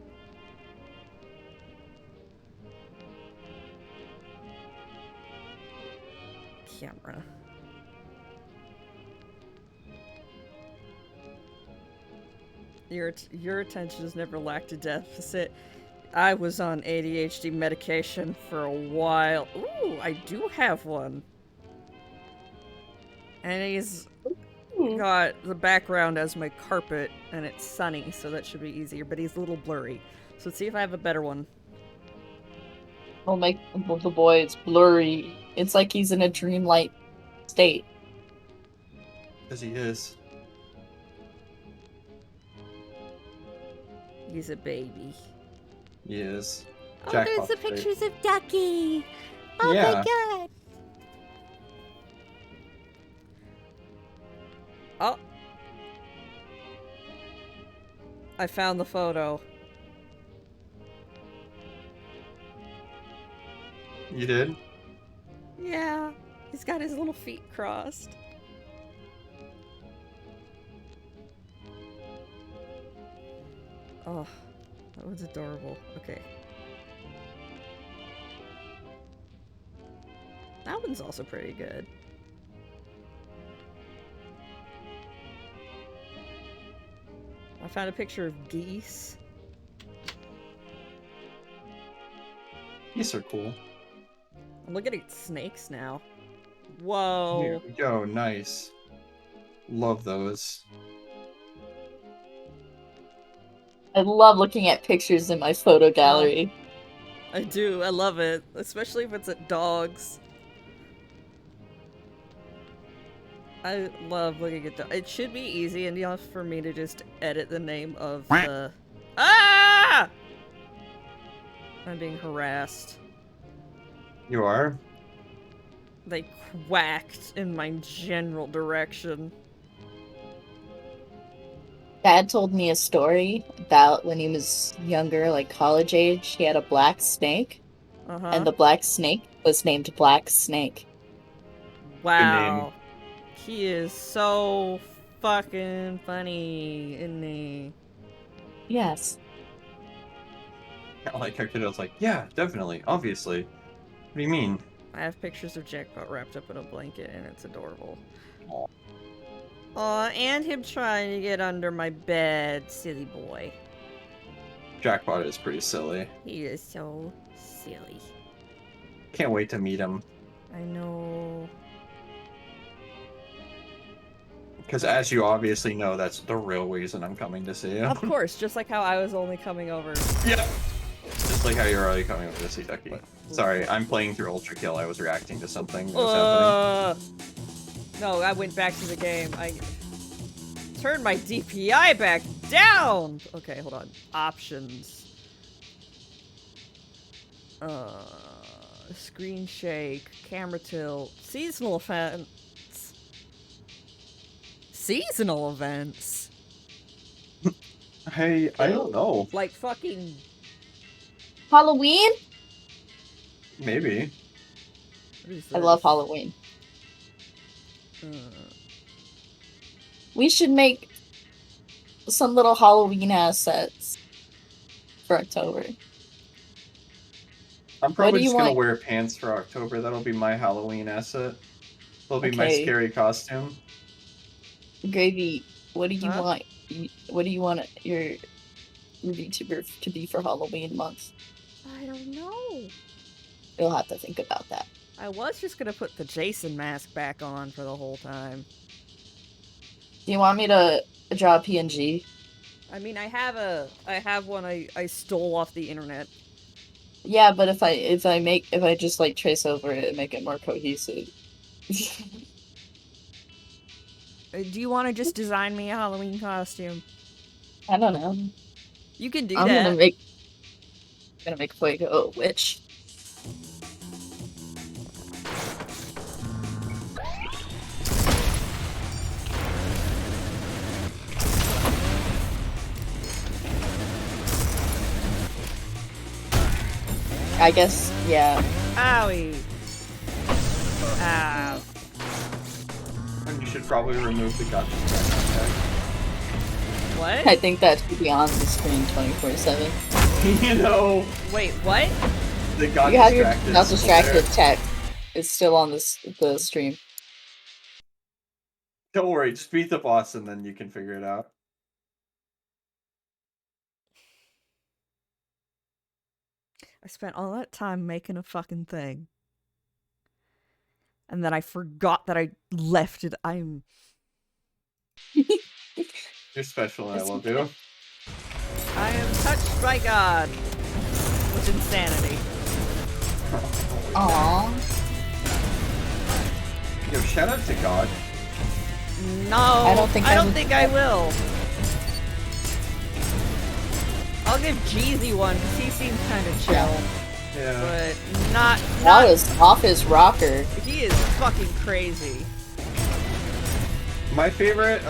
Camera. Your attention has never lacked a deficit. I was on ADHD medication for a while. Ooh, I do have one. And he's got the background as my carpet, and it's sunny, so that should be easier, but he's a little blurry. So let's see if I have a better one.
Oh my, the boy, it's blurry. It's like he's in a dreamlike state.
Because he is.
He's a baby.
He is.
Oh,
Jackpot's
there's the
great.
pictures of Ducky! Oh
Yeah.
my god! Oh! I found the photo.
You did?
Yeah, he's got his little feet crossed. Oh, that was adorable. Okay. That one's also pretty good. I found a picture of geese.
Geese are cool.
I'm looking at snakes now. Whoa.
Here we go, nice. Love those.
I love looking at pictures in my photo gallery.
I do, I love it. Especially if it's at dogs. I love looking at dogs. It should be easy enough for me to just edit the name of the... Ah! I'm being harassed.
You are?
They quacked in my general direction.
Dad told me a story about when he was younger, like college age. He had a black snake, and the black snake was named Black Snake.
Wow. He is so fucking funny, isn't he?
Yes.
I like how Kiddo's like, yeah, definitely, obviously. What do you mean?
I have pictures of Jackpot wrapped up in a blanket, and it's adorable. Aw, and him trying to get under my bed, silly boy.
Jackpot is pretty silly.
He is so silly.
Can't wait to meet him.
I know.
Because as you obviously know, that's the real reason I'm coming to see him.
Of course, just like how I was only coming over.
Yeah. Just like how you're already coming over to see Ducky. Sorry, I'm playing through Ultrakill. I was reacting to something that was happening.
No, I went back to the game. I turned my DPI back down! Okay, hold on. Options. Screen shake, camera tilt, seasonal events. Seasonal events?
Hey, I don't know.
Like fucking...
Halloween?
Maybe.
What is
I love
this?
Halloween. We should make some little Halloween assets for October.
I'm probably just gonna
want?
wear pants for October. That'll be my Halloween asset. That'll be my
Okay.
scary costume.
Gravy, What do you
Huh?
want? What do you want your VTuber to be for Halloween month?
I don't know.
You'll have to think about that.
I was just gonna put the Jason mask back on for the whole time.
Do you want me to draw a PNG?
I mean, I have one I stole off the internet.
Yeah, but if I just like trace over it and make it more cohesive.
Do you want to just design me a Halloween costume?
I don't know.
You can do
I'm
that.
gonna make Fuego a witch. I guess, yeah.
Owie. Ow.
And you should probably remove the gotcha tag.
What?
I think that should be on the screen 24/7.
You know,
Wait, what?
the got
You have your
distracted.
not
still
distracted
there.
text. It's still on the stream.
Don't worry, just beat the boss and then you can figure it out.
I spent all that time making a fucking thing. And then I forgot that I left it. I'm...
You're special and I
It's
love
okay.
you.
I am touched by God. With insanity.
Aww.
Yo, shout out to God.
No,
I don't think
I will. I'll give Jeezy one because he seems kind of chill,
Yeah.
but not.
That was off his rocker.
He is fucking crazy.
My favorite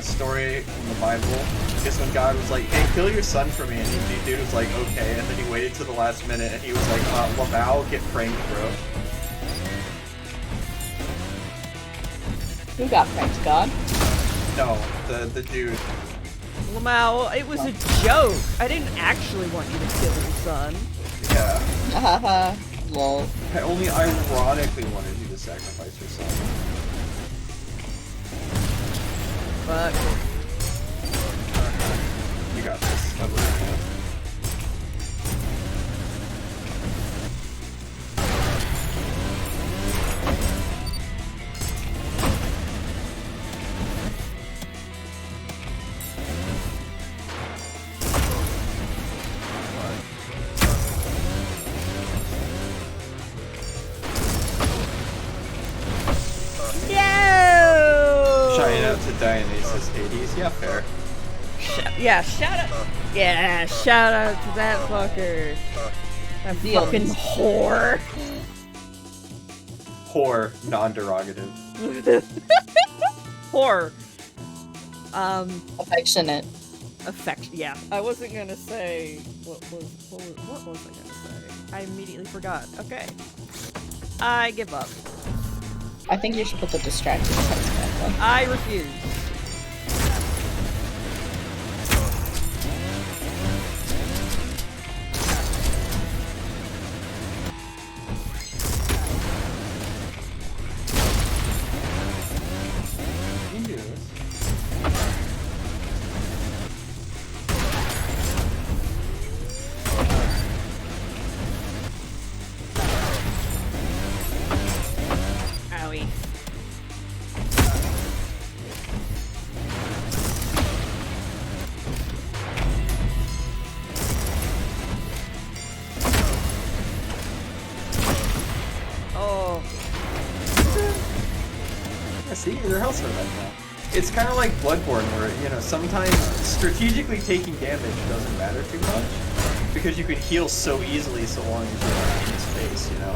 story from the Bible is when God was like, "Hey, kill your son for me," and the dude was like, "Okay," and then he waited to the last minute and he was like, "Lamau, get pranked, bro."
Who got pranked, God?
No, the dude.
Lamau, it was a joke. I didn't actually want you to kill your son.
Yeah.
Haha. Lol.
I only ironically wanted you to sacrifice your son.
But
You got this. I believe in you.
no.
Shouting out to Dionysus Hades. Yeah, fair.
Yeah, shout out. Yeah, shout out to that fucker. That fucking whore.
Poor, non-derogative.
Whore.
Affectionate.
Affection. Yeah, I wasn't gonna say what was I gonna say? I immediately forgot. Okay, I give up.
I think you should put the distracted text back on.
I refuse.
You can do this.
Owie. Oh.
Yeah, see, your health's not that now. It's kind of like Bloodborne, where, you know, sometimes strategically taking damage doesn't matter too much, because you can heal so easily so long as you're not in his face, you know?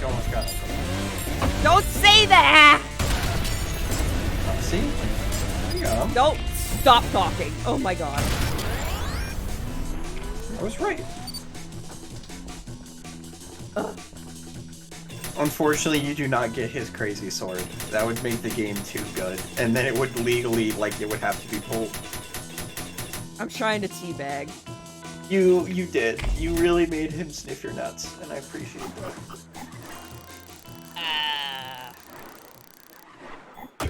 You almost got it.
Don't say that!
See? There you go.
Don't stop talking. Oh my god.
I was right. Unfortunately, you do not get his crazy sword. That would make the game too good. And then it would legally, like, it would have to be pulled.
I'm trying to teabag.
You did. You really made him sniff your nuts, and I appreciate that.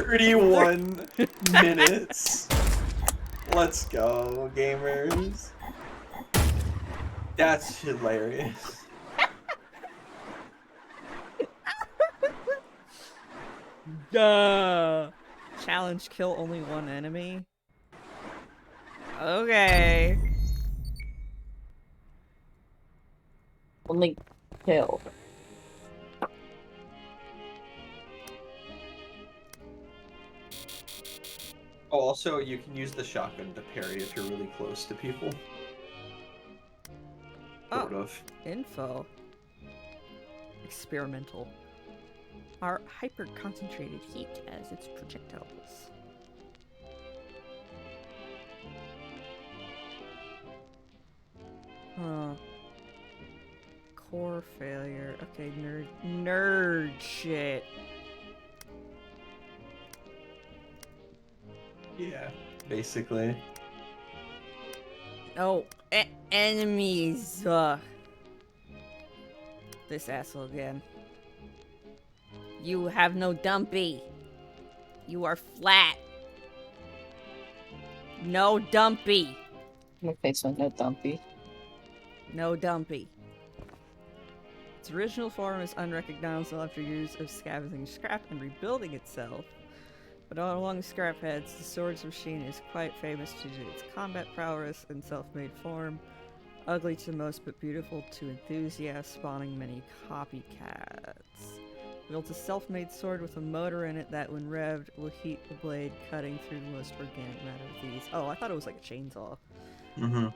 31 minutes. Let's go, gamers. That's hilarious.
Duh. Challenge: kill only one enemy. Okay.
Only kill.
Oh, also, you can use the shotgun to parry if you're really close to people. Sort of.
Info. Experimental. Are hyper-concentrated heat as its projectiles. Core failure. Okay, nerd shit.
Yeah, basically.
Oh, enemies. This asshole again. You have no dumpy. You are flat. No dumpy.
My face went no dumpy.
No dumpy. Its original form is unrecognizable after years of scavenging scrap and rebuilding itself. But along scrap heads, the swords machine is quite famous due to its combat prowess and self-made form. Ugly to most, but beautiful to enthusiasts, spawning many copycats. Wields a self-made sword with a motor in it that, when revved, will heat the blade, cutting through the most organic matter with ease. Oh, I thought it was like a chainsaw.
Mm-hmm.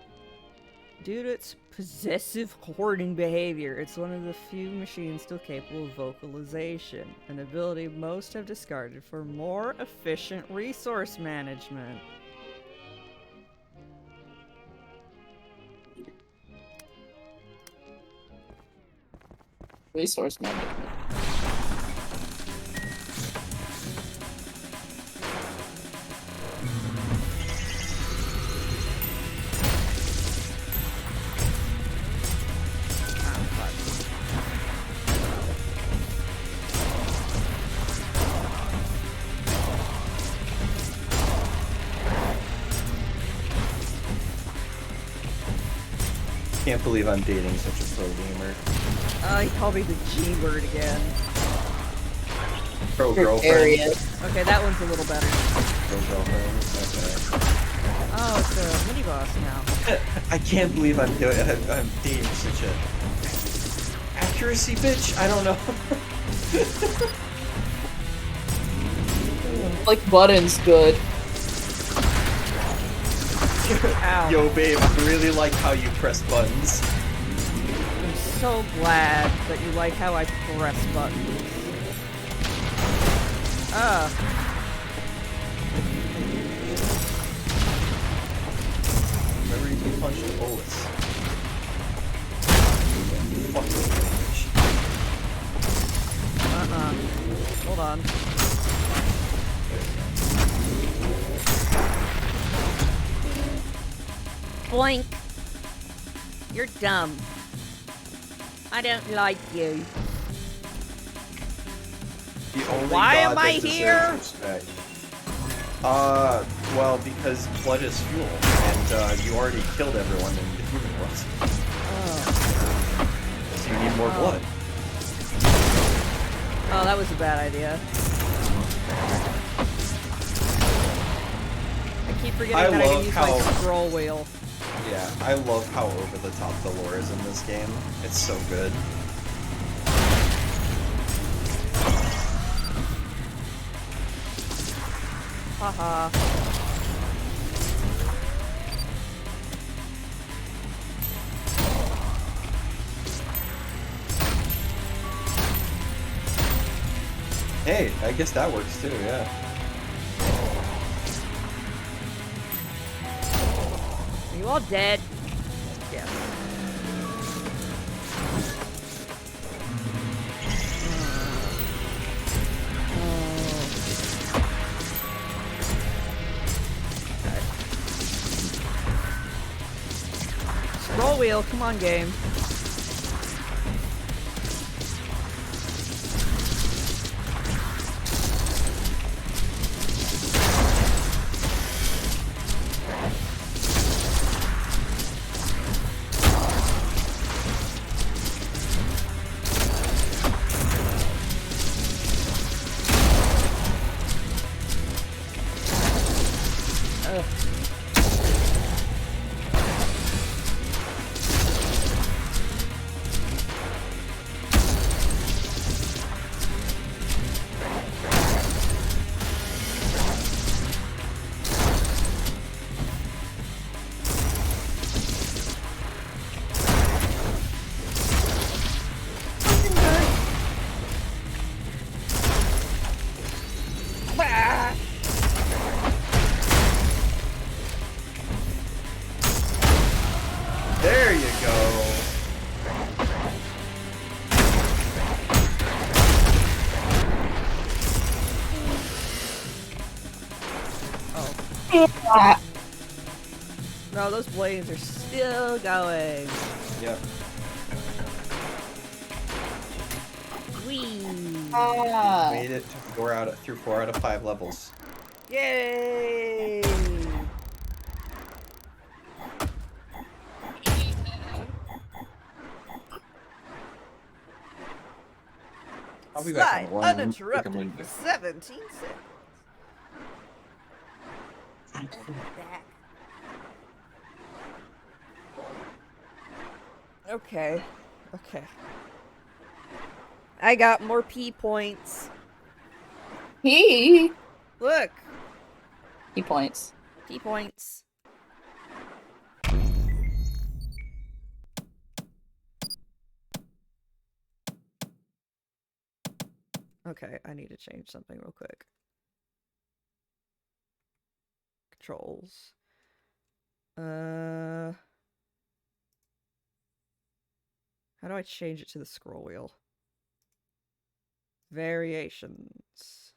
Due to its possessive hoarding behavior, it's one of the few machines still capable of vocalization, an ability most have discarded for more efficient resource management.
Resource management.
Can't believe I'm dating such a pro gamer.
He called me the G word again.
Pro girlfriend.
Okay, that one's a little better.
Pro girlfriend.
Oh, it's a mini boss now.
Okay. I can't believe I'm dating such a accuracy bitch. I don't know.
Like buttons good.
Ow.
Yo, babe, I really like how you press buttons.
I'm so glad that you like how I press buttons.
Remember, you can punch the bullets. Fuck
Hold on. Boink. You're dumb. I don't like you.
The only
Why
god
am I
that deserves
here?
respect. Well, because blood is fuel, and you already killed everyone in the human world. So you need more blood.
Oh, that was a bad idea. I keep forgetting that I can use my scroll wheel.
Yeah, I love how over the top the lore is in this game. It's so good.
Haha.
Hey, I guess that works too, yeah.
Are you all dead? Yes. Okay. Scroll wheel, come on, game. No, those blades are still going.
Yep.
Whee!
Made it to 4 out of 5 levels.
Yay!
I'll be back
Slide
on one.
uninterrupted for 17 seconds. Back. Okay. Okay. I got more P points.
He
Look.
points.
P points. Okay, I need to change something real quick. Controls. How do I change it to the scroll wheel? Variations.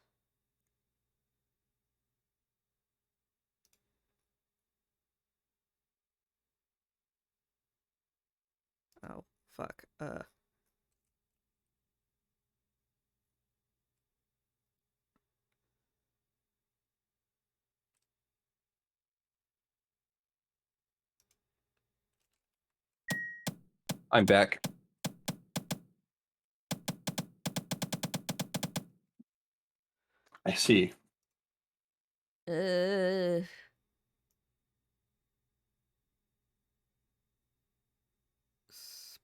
Oh, fuck.
I'm back. I see.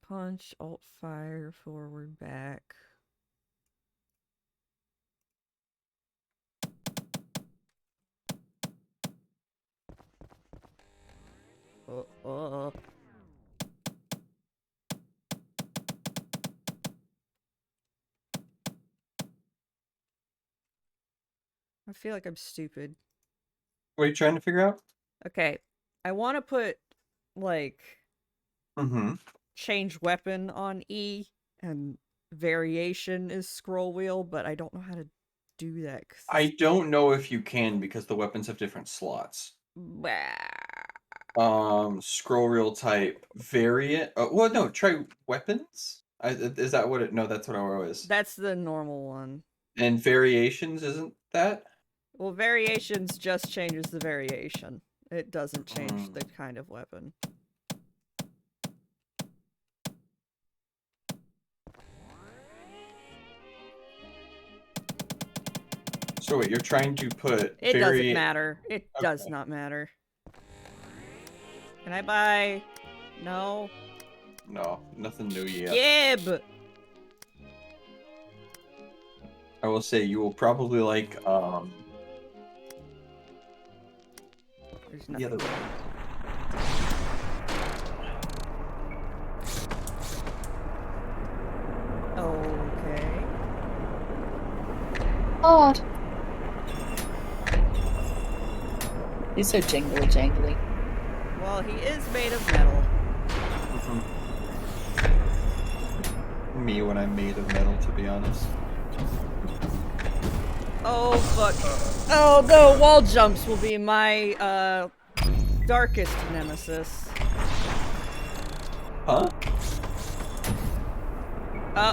Punch, alt fire, forward, back. Oh. I feel like I'm stupid.
What are you trying to figure out?
Okay, I want to put, like,
Mm-hmm.
change weapon on E, and variation is scroll wheel, but I don't know how to do that.
I don't know if you can because the weapons have different slots. Scroll wheel type variant. Well, no, try weapons. Is that what it? No, that's what it was.
That's the normal one.
And variations, isn't that?
Well, variations just changes the variation. It doesn't change the kind of weapon.
So wait, you're trying to put
It doesn't matter. It does not matter. Can I buy? No.
No, nothing new yet.
Gib!
I will say you will probably like
There's
the
nothing.
other way.
Okay.
God. He's so jingly jangly.
Well, he is made of metal.
Me when I'm made of metal, to be honest.
Oh, fuck. Oh, no, wall jumps will be my, darkest nemesis.
Huh?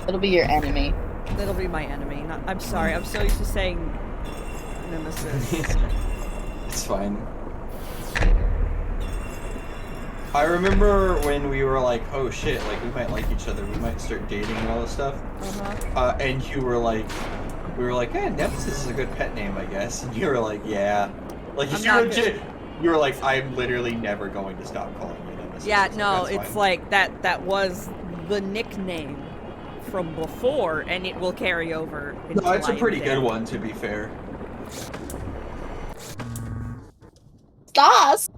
It'll be your enemy.
That'll be my enemy. I'm sorry, I'm so used to saying nemesis.
It's fine. I remember when we were like, oh shit, like we might like each other, we might start dating and all this stuff. And you were like, we were like, eh, Nemesis is a good pet name, I guess. And you were like, yeah. Like, you were like, I'm literally never going to stop calling you Nemesis.
Yeah,
It's
no,
like,
it's
fine.
like that was the nickname from before, and it will carry over until
No, it's a
I am
pretty
dead.
good one, to be fair.
Stars!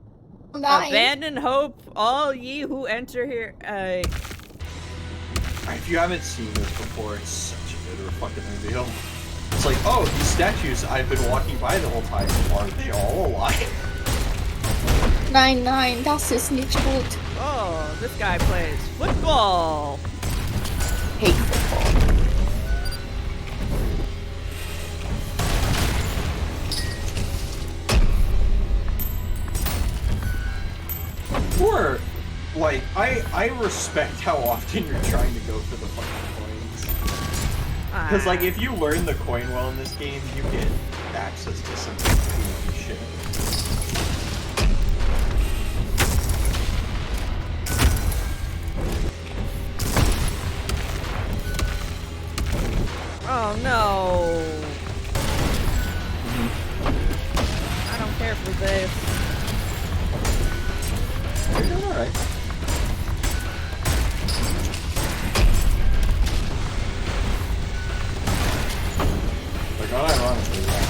Nice.
Abandon hope, all ye who enter here.
If you haven't seen this before, it's such a good fucking reveal. It's like, oh, these statues I've been walking by the whole time, are they all alive?
9-9, das ist nicht gut.
Oh, this guy plays football.
Hate football.
I respect how often you're trying to go for the fucking coins. Because, like, if you learn the coin well in this game, you get access to some cool shit.
Oh no! I don't care for this.
You're doing alright. Like, unironically, yeah.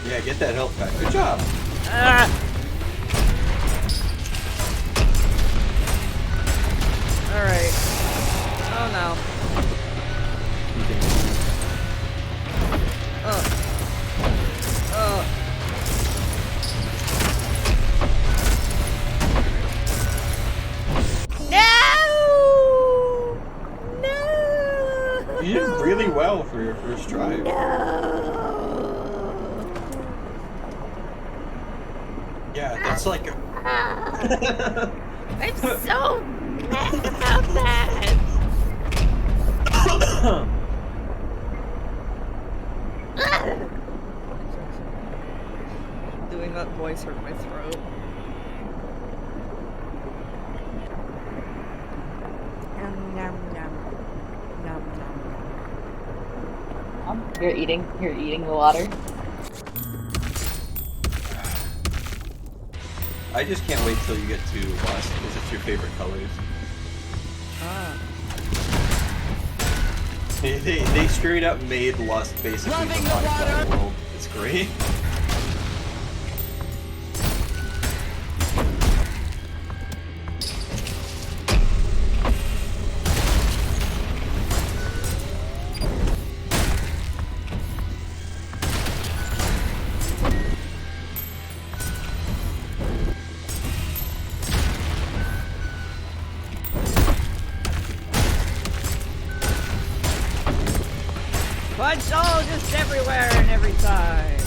Yeah, get that health back. Good job.
Alright. Oh no. No! No!
You did really well for your first try. Yeah, that's like a...
I'm so mad about that! Doing that voice hurt my throat. Yum, yum, yum. Yum, yum.
You're eating the water.
I just can't wait till you get to Lust, because it's your favorite colors.
Ah.
They straight up made Lust basically the Minecraft world. It's great.
Punch all just everywhere and every time.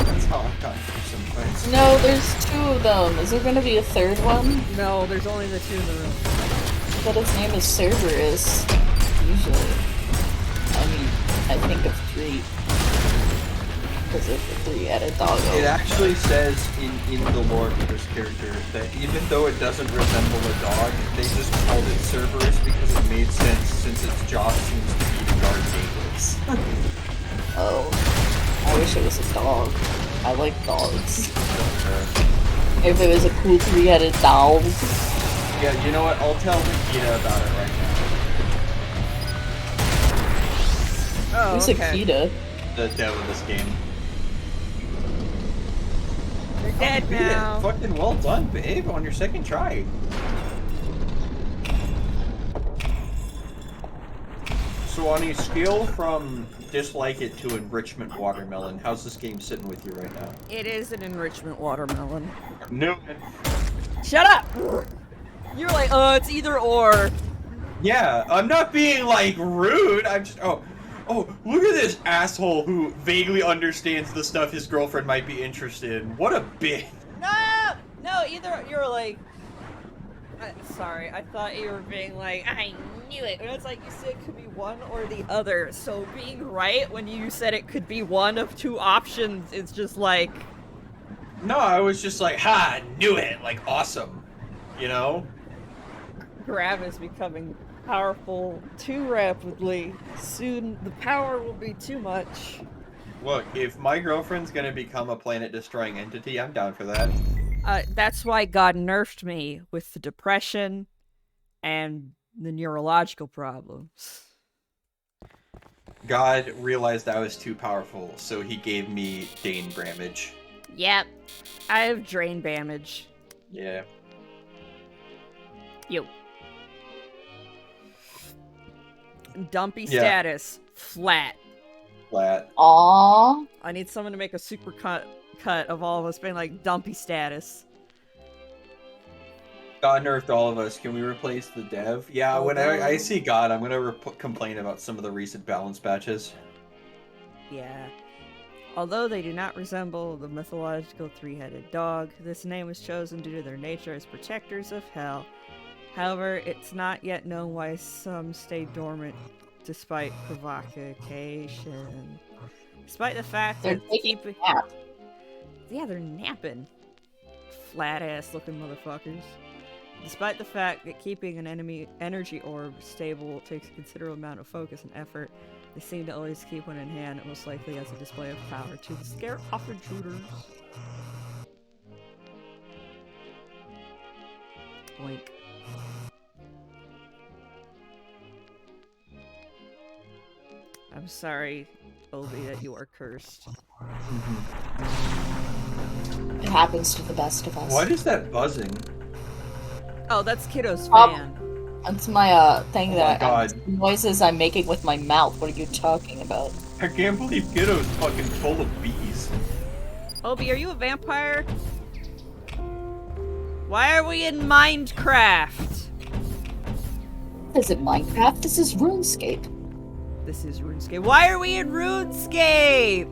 That's how I've done for some fights.
No, there's 2 of them. Is there gonna be a 3rd one?
No, there's only the 2 in the room.
But its name is Cerberus. Usually. I mean, I think of 3. Because of the 3-headed doggo.
It actually says in the lore of this character that even though it doesn't resemble a dog, they just called it Cerberus because it made sense since its job seems to be to guard gateways.
Oh. I wish it was a dog. I like dogs. If it was a cool 3-headed dog.
Yeah, you know what? I'll tell Nikita about it right now.
Oh,
Who's Akita?
The dev of this game.
You're dead
Beat
now.
it. Fucking well done, babe, on your second try. So on a scale from dislike it to enrichment watermelon, how's this game sitting with you right now?
It is an enrichment watermelon.
No.
Shut up! You're like, oh, it's either or.
Yeah, I'm not being, like, rude. I'm just, oh, look at this asshole who vaguely understands the stuff his girlfriend might be interested in. What a bitch.
No, either you're like, sorry, I thought you were being like, I knew it. And it's like, you said it could be one or the other. So being right when you said it could be one of 2 options, it's just like...
No, I was just like, ha, I knew it. Like, awesome. You know?
Grab is becoming powerful too rapidly. Soon the power will be too much.
Look, if my girlfriend's gonna become a planet-destroying entity, I'm down for that.
That's why God nerfed me with the depression and the neurological problems.
God realized I was too powerful, so he gave me Dane Bramage.
Yep. I have drain damage.
Yeah.
Yo. Dumpy status. Flat.
Flat.
Aww.
I need someone to make a super cut of all of us being like dumpy status.
God nerfed all of us. Can we replace the dev? Yeah, when I see God, I'm gonna complain about some of the recent balance patches.
Yeah. Although they do not resemble the mythological three-headed dog, this name was chosen due to their nature as protectors of hell. However, it's not yet known why some stay dormant despite provocation. Despite the fact
They're
that
taking a nap.
Yeah, they're napping. Flat-ass looking motherfuckers. Despite the fact that keeping an enemy energy orb stable takes a considerable amount of focus and effort, they seem to always keep one in hand, most likely as a display of power to scare off intruders. Blink. I'm sorry, Obi, that you are cursed.
It happens to the best of us.
What is that buzzing?
Oh, that's Kiddo's fan.
That's my thing
Oh
that
my God.
noises I'm making with my mouth. What are you talking about?
I can't believe Kiddo's fucking full of bees.
Obi, are you a vampire? Why are we in Minecraft?
Is it Minecraft? This is RuneScape.
This is RuneScape. Why are we in RuneScape?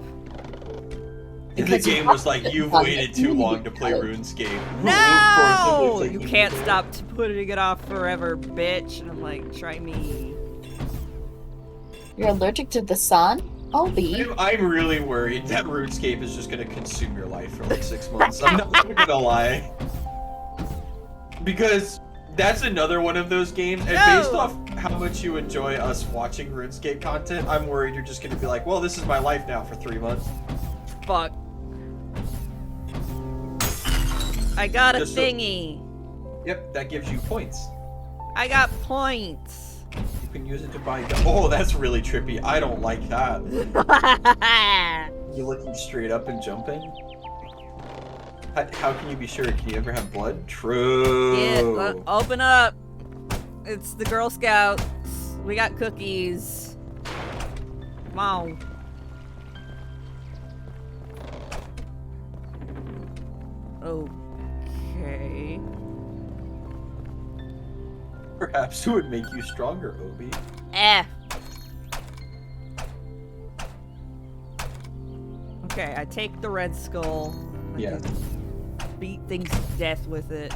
And the game was like, you've waited too long to play RuneScape.
No! You can't stop putting it off forever, bitch. And I'm like, try me.
You're allergic to the sun? Obi.
I'm really worried that RuneScape is just gonna consume your life for like 6 months. I'm not gonna lie. Because that's another one of those games, and based off how much you enjoy us watching RuneScape content, I'm worried you're just gonna be like, well, this is my life now for 3 months.
Fuck. I got a
Just
thingy.
Yep, that gives you points.
I got points.
You can use it to buy. Oh, that's really trippy. I don't like that. You looking straight up and jumping? How can you be sure? Can you ever have blood? True.
Yeah, open up. It's the Girl Scouts. We got cookies. Come on. Okay.
Perhaps it would make you stronger, Obi.
Okay, I take the red skull.
Yeah.
Beat things to death with it.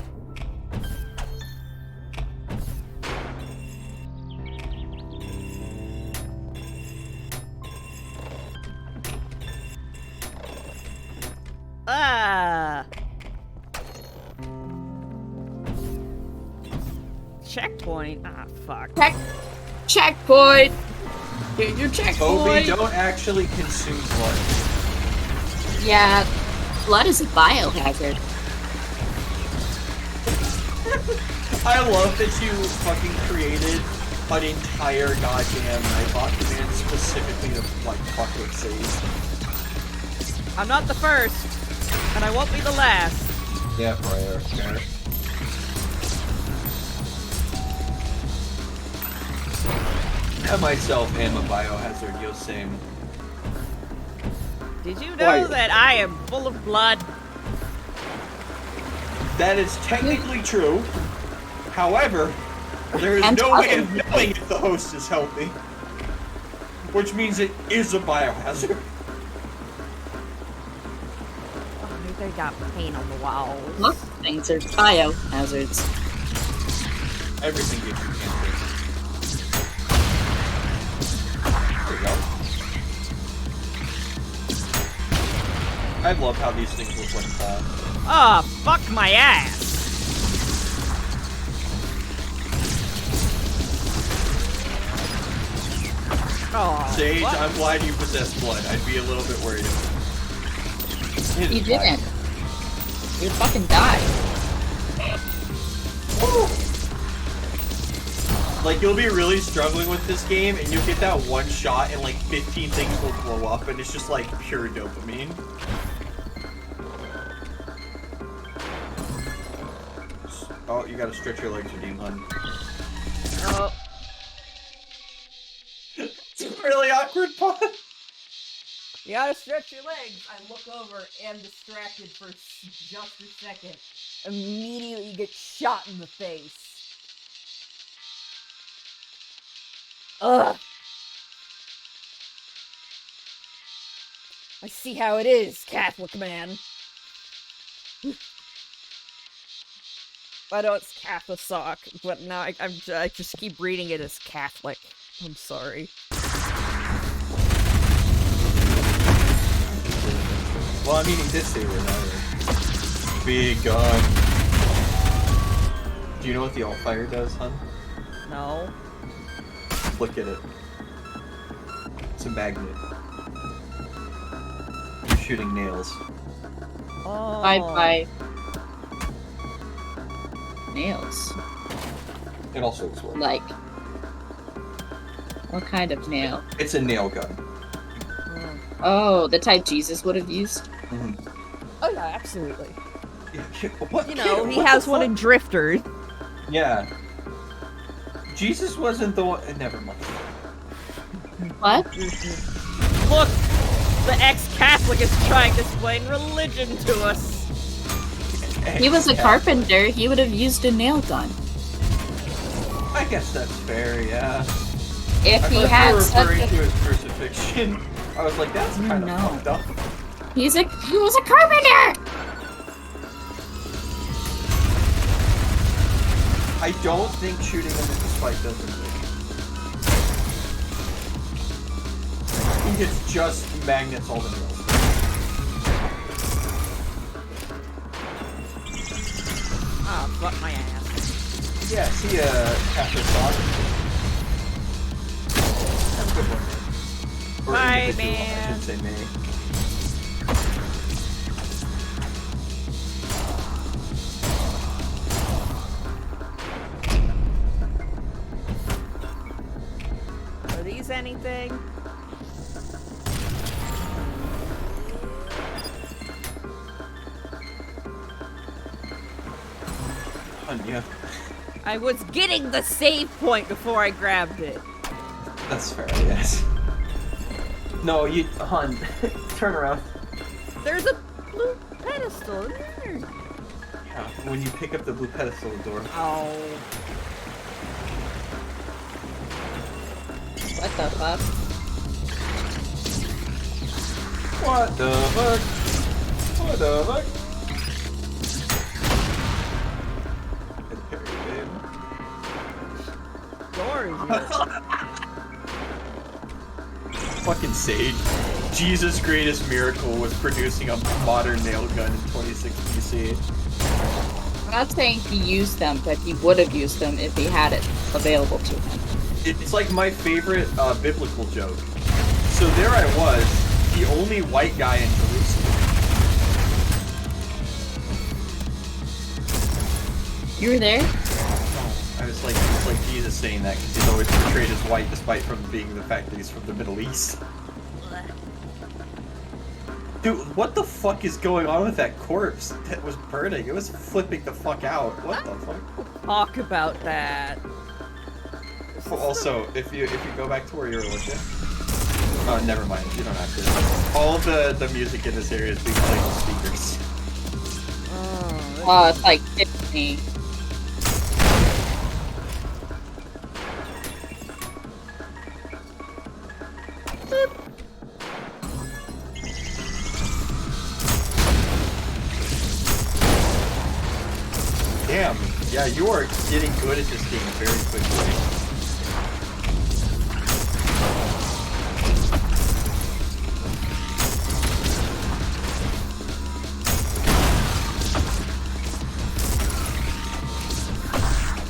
Ah! Checkpoint. Ah, fuck.
Checkpoint! Here's your checkpoint!
Obi, don't actually consume blood.
Yeah, blood is a biohazard.
I love that you fucking created an entire goddamn Nightbot command specifically to, like, fuck with Sage.
I'm not the first, and I won't be the last.
Yeah, fair. I myself am a biohazard, you'll same.
Did you know that I am full of blood?
That is technically true. However, there is no way of knowing if the host is healthy. Which means it is a biohazard.
Oh, they got paint on the walls.
Look, things are biohazards.
Everything gives you cancer. There you go. I love how these things look like fall.
Oh, fuck my ass. Oh,
Sage,
what?
I'm glad you possess blood. I'd be a little bit worried.
You didn't. You fucking died.
Like, you'll be really struggling with this game, and you'll get that one shot, and like 15 things will blow up, and it's just like pure dopamine. Oh, you gotta stretch your legs, redeem, hun.
Oh.
really awkward part.
You gotta stretch your legs. I look over, am distracted for just a second. Immediately get shot in the face. Ugh. I see how it is, Catholic man. I know it's Catholic, but now I just keep reading it as Catholic. I'm sorry.
Well, I mean, he did say whatever. Big gun. Do you know what the alt-fire does, hun?
No.
Look at it. It's a magnet. You're shooting nails.
Oh.
Bye. Nails.
It also explodes.
Like, what kind of nail?
It's a nail gun.
Oh, the type Jesus would have used?
Mm-hmm.
Oh yeah, absolutely.
What?
You know, he
What
has
the
one
fuck?
in Drifters.
Yeah. Jesus wasn't the one. Never mind.
What?
Look! The ex-Catholic is trying to explain religion to us.
He was a carpenter. He would have used a nail gun.
I guess that's fair, yeah.
If
I
he
thought
had
you were
such
referring
a...
to his crucifixion. I was like, that's kind of
No.
fucked up.
He was a carpenter!
I don't think shooting him with the spike does anything. I think it's just magnets all the nails.
Oh, fuck my ass.
Yeah, see after thought. Have a good one, man. Or
Bye,
individual,
man.
I should say May.
Are these anything?
Yeah,
I was getting the save point before I grabbed it.
that's fair, yes. No, you, hun, turn around.
There's a blue pedestal in there.
Yeah, when you pick up the blue pedestal door.
Oh.
What the fuck?
What the fuck? What the fuck? Fucking Sage. Jesus' greatest miracle was producing a modern nail gun in 26 BC.
I'm not saying he used them, but he would have used them if he had it available to him.
It's like my favorite biblical joke. So there I was, the only white guy in Jerusalem.
You were there?
I was like, it's like Jesus saying that because he's always portrayed as white despite from being the fact that he's from the Middle East. Dude, what the fuck is going on with that corpse that was burning? It was flipping the fuck out. What the fuck?
Talk about that.
Also, if you go back to where you were looking, oh, never mind. You don't have to. All the music in this area is being played on speakers.
Oh, it's like Tiffany.
Damn. Yeah, you are getting good at this game very quickly.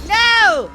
No!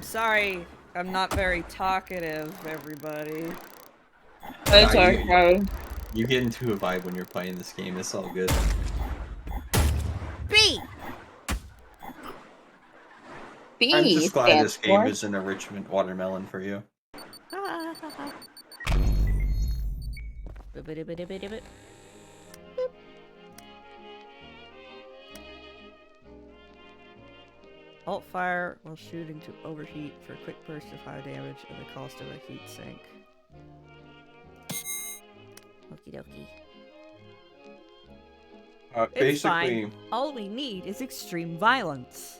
sorry, I'm not very talkative, everybody.
It's
Nah,
okay.
You get into a vibe when you're playing this game. It's all good.
B!
I'm
B
just glad
stands
this game
for.
is an enrichment watermelon for you.
Alt fire while shooting to overheat for a quick burst of high damage at the cost of a heat sink. Okie dokie. It's
Basically,
fine. All we need is extreme violence.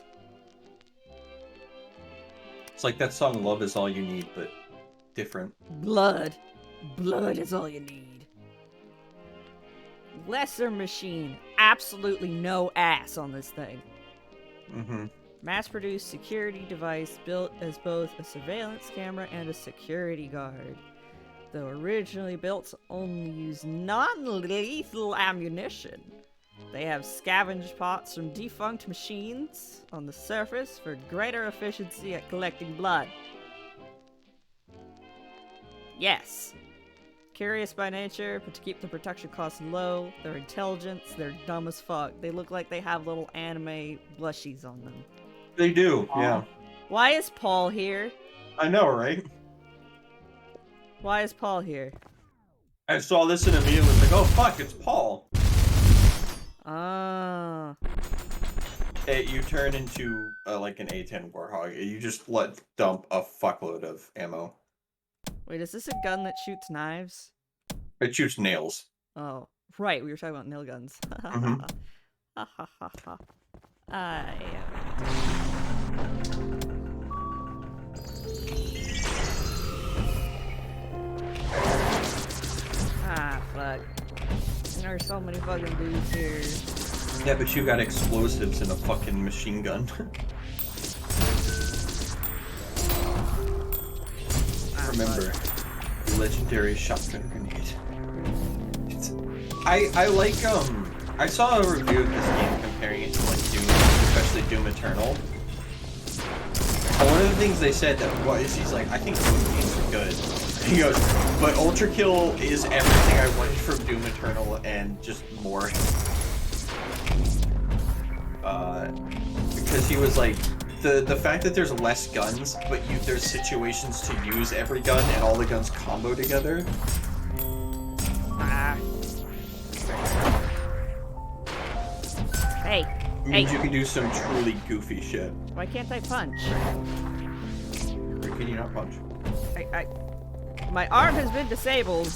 it's like that song "Love Is All You Need," but different.
Blood. Blood is all you need. Lesser machine. Absolutely no ass on this thing.
Mm-hmm.
Mass-produced security device built as both a surveillance camera and a security guard. Though originally built to only use non-lethal ammunition. They have scavenged pots from defunct machines on the surface for greater efficiency at collecting blood. Yes. Curious by nature, but to keep the production costs low, their intelligence, they're dumb as fuck. They look like they have little anime blushies on them.
They do, yeah.
Why is Paul here?
I know, right?
Why is Paul here?
I saw this and immediately was like, "Oh fuck, it's Paul."
Ah.
You turn into like an A10 Warhog. You just let dump a fuckload of ammo.
Wait, is this a gun that shoots knives?
It shoots nails.
Oh, right, we were talking about nail guns.
Mhm.
Ha ha ha ha. Ah, yeah. Ah, fuck. There are so many fucking dudes here.
Yeah, but you got explosives in a fucking machine gun. Remember, legendary shotgun grenade. I like I saw a review of this game comparing it to like Doom, especially Doom Eternal. And one of the things they said that was he's like, I think Doom games are good. He goes, but Ultrakill is everything I wanted from Doom Eternal and just more. Because he was like, the fact that there's less guns, but there's situations to use every gun and all the guns combo together.
Ah. Hey,
Means
hey,
you can do some truly goofy shit.
why can't I punch?
Or can you not punch?
My arm has been disabled.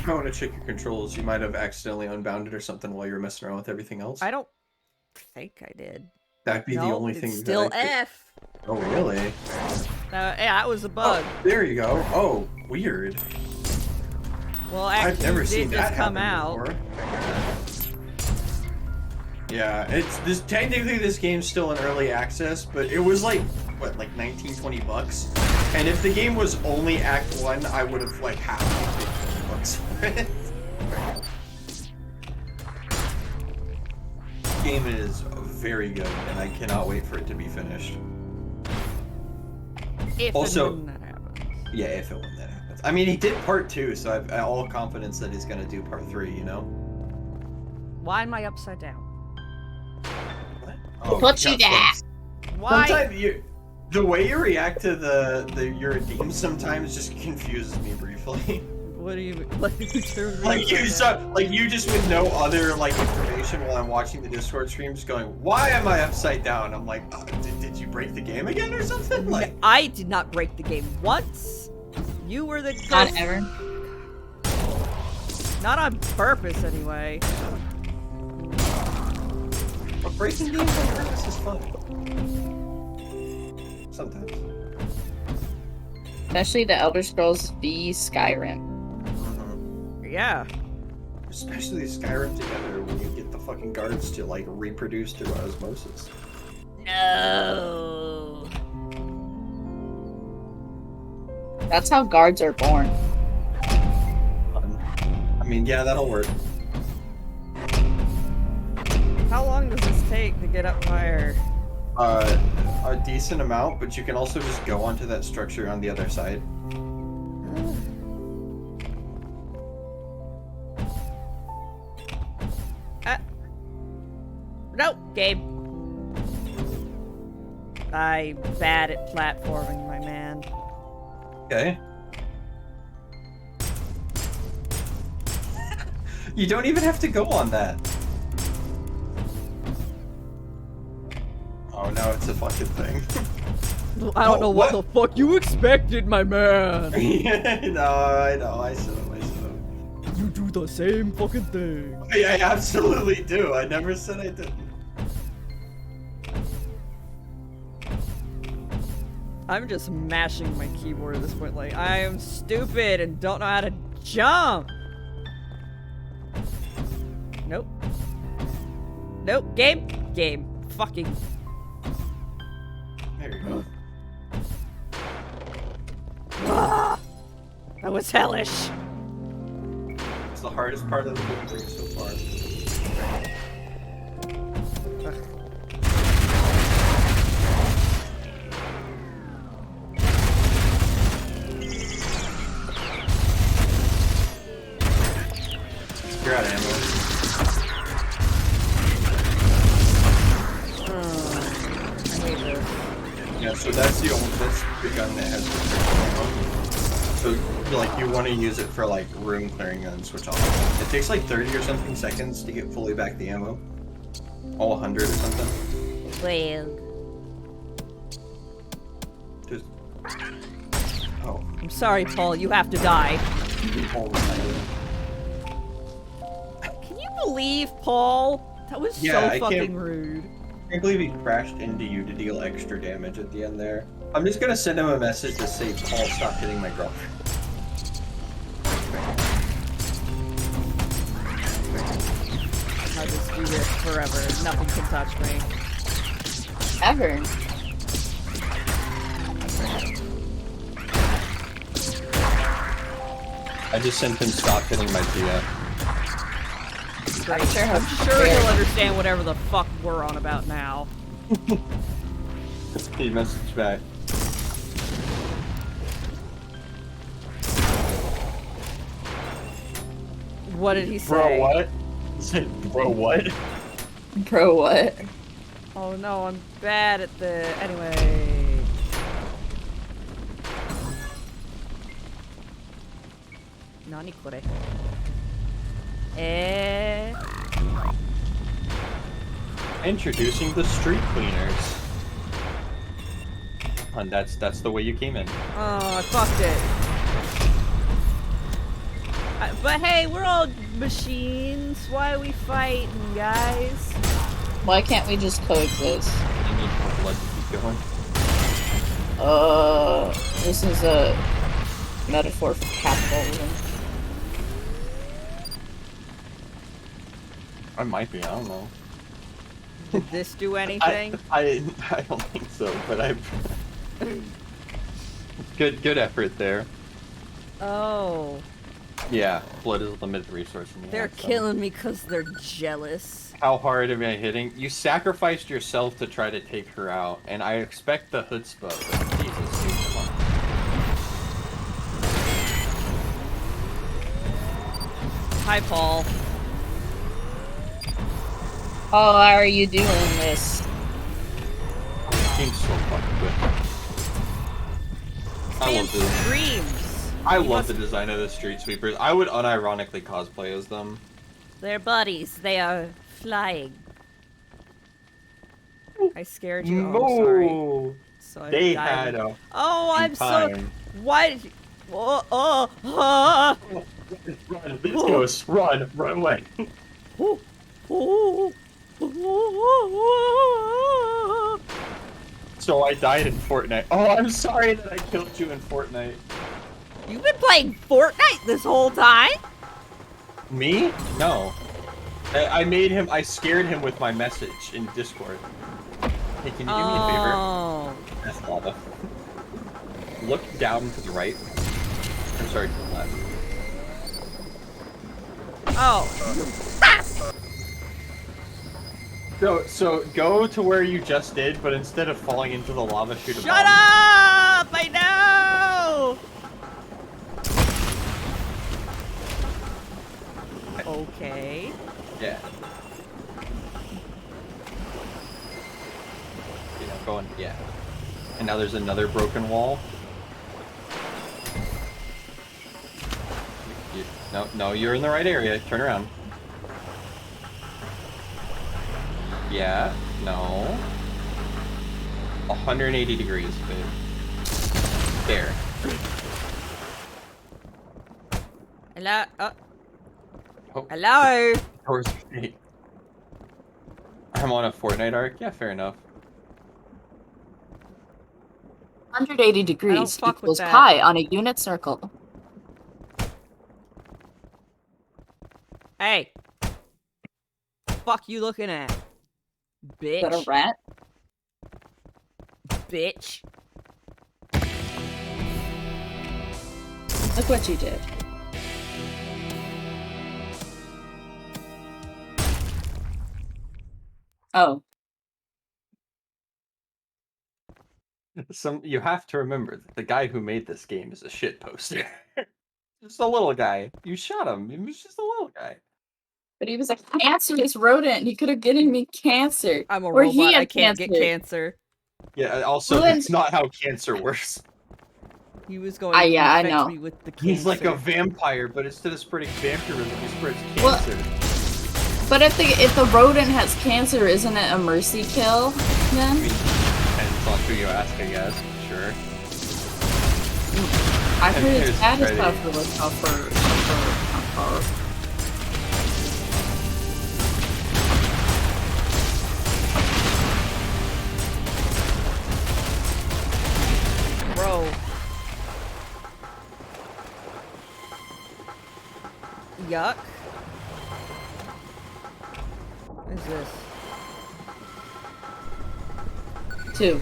I want to check your controls. You might have accidentally unbounded or something while you're messing around with everything else.
I don't think I did.
That'd be the only thing.
It's still F.
Oh, really?
Yeah, that was a bug.
Oh, there you go. Oh, weird.
Well, actually,
I've never seen that
just come
happen
out.
before. Yeah, technically this game's still in early access, but it was like what, like 19-20 bucks. And if the game was only Act 1, I would have like happily paid 50 bucks for it. This game is very good, and I cannot wait for it to be finished.
If
Also-
and when that happens.
Yeah, if and when that happens. I mean, he did part 2, so I've all confidence that he's gonna do part 3, you know?
Why am I upside down?
What? Oh,
Put you
got
there.
flips.
Why?
Sometimes the way you react to the your redeems sometimes just confuses me briefly.
What do you like?
like you just with no other like information while I'm watching the Discord stream, just going, "Why am I upside down?" I'm like, did you break the game again or something? Like,
I did not break the game once. You were the
Not
person-
ever.
Not on purpose, anyway.
but breaking games on purpose is fun. Sometimes.
Especially the Elder Scrolls V Skyrim.
Yeah.
Especially Skyrim together when you get the fucking guards to like reproduce through osmosis.
No.
That's how guards are born.
Fun. I mean, yeah, that'll work.
How long does this take to get up higher?
A decent amount, but you can also just go onto that structure on the other side.
Nope, Gabe. I'm bad at platforming, my man.
Okay. You don't even have to go on that. Oh, now it's a fucking thing.
I don't know what the fuck you expected, my man.
No, I know. I should have.
You do the same fucking thing.
I absolutely do. I never said I didn't.
I'm just mashing my keyboard at this point. Like, I am stupid and don't know how to jump. Nope. Nope. Game. Fucking.
There you go.
Ah, that was hellish.
It's the hardest part of the movie so far. You're out of ammo.
I hate this.
Yeah, so that's the gun that has the ammo. So like you want to use it for like room clearing and switch off. It takes like 30 or something seconds to get fully back the ammo. All 100 or something.
Well.
Just... Oh.
I'm sorry, Paul. You have to die.
Oh, right.
Can you believe, Paul? That was
Yeah,
so fucking rude.
I can't believe he crashed into you to deal extra damage at the end there. I'm just gonna send him a message to say, Paul, stop hitting my girlfriend.
I'll just do this forever. Nothing can touch me.
Ever.
I just sent him stop hitting my Gia.
Great.
I'm sure
he'll understand whatever the fuck we're on about now.
He messaged back.
What did he say?
Bro, what? He said, bro, what?
Bro, what?
Oh no, I'm bad at the... Anyway... Nani kore?
Introducing the street cleaners. And that's the way you came in.
Oh, I fucked it. But hey, we're all machines. Why are we fighting, guys?
Why can't we just coexist?
I need more blood to keep going.
This is a metaphor for capitalism.
I might be, I don't know.
Did this do anything?
I don't think so, but I good effort there.
Oh.
Yeah, blood is a limited resource in the
They're
so.
killing me because they're jealous.
How hard am I hitting? You sacrificed yourself to try to take her out, and I expect the chutzpah, but Jesus, dude, come on.
Hi, Paul.
Oh, how are you doing this?
Game's so fucking good. I love this.
Dreams.
I love the design of the street sweepers. I would unironically cosplay as them.
They're buddies. They are flying. I scared you. Oh, I'm sorry. So I
They
died.
had a
Oh, I'm so.
time.
Why did you? Oh.
Run, Ghost, run away. So I died in Fortnite. Oh, I'm sorry that I killed you in Fortnite.
You've been playing Fortnite this whole time?
Me? No. I made him, I scared him with my message in Discord. Hey, can you do me a favor?
Oh.
That's lava. Look down to the right. I'm sorry, to the left.
Oh.
So go to where you just did, but instead of falling into the lava, shoot a
Shut
bomb.
up! I know! Okay.
Yeah. Yeah, going. Yeah. And now there's another broken wall. No, you're in the right area. Turn around. Yeah. No. 180 degrees, babe. There.
Hello?
Oh,
Hello?
towards your feet. I'm on a Fortnite arc? Yeah, fair enough.
180 degrees
fuck with
equals
that.
pi on a unit circle.
Hey. Fuck you looking at?
Is that a
Bitch.
rat?
Bitch.
Look what you did. Oh.
You have to remember that the guy who made this game is a shit poster. Just a little guy. You shot him. He was just a little guy.
But he was a cancerous rodent. He could have given me cancer.
I'm a
Or he
robot.
had
I can't get cancer.
Yeah, also,
Well,
that's not how cancer works.
He was going to
I
infect
know.
me with the cancer.
He's like a vampire, but instead of spreading vampirism, he spreads
Well-
cancer.
But if the rodent has cancer, isn't it a mercy kill
I
then?
mean, depends on who you ask, I guess. Sure.
I heard
here's
it's bad as
Freddy.
tougher with tougher.
Bro. Yuck. What is this?
2.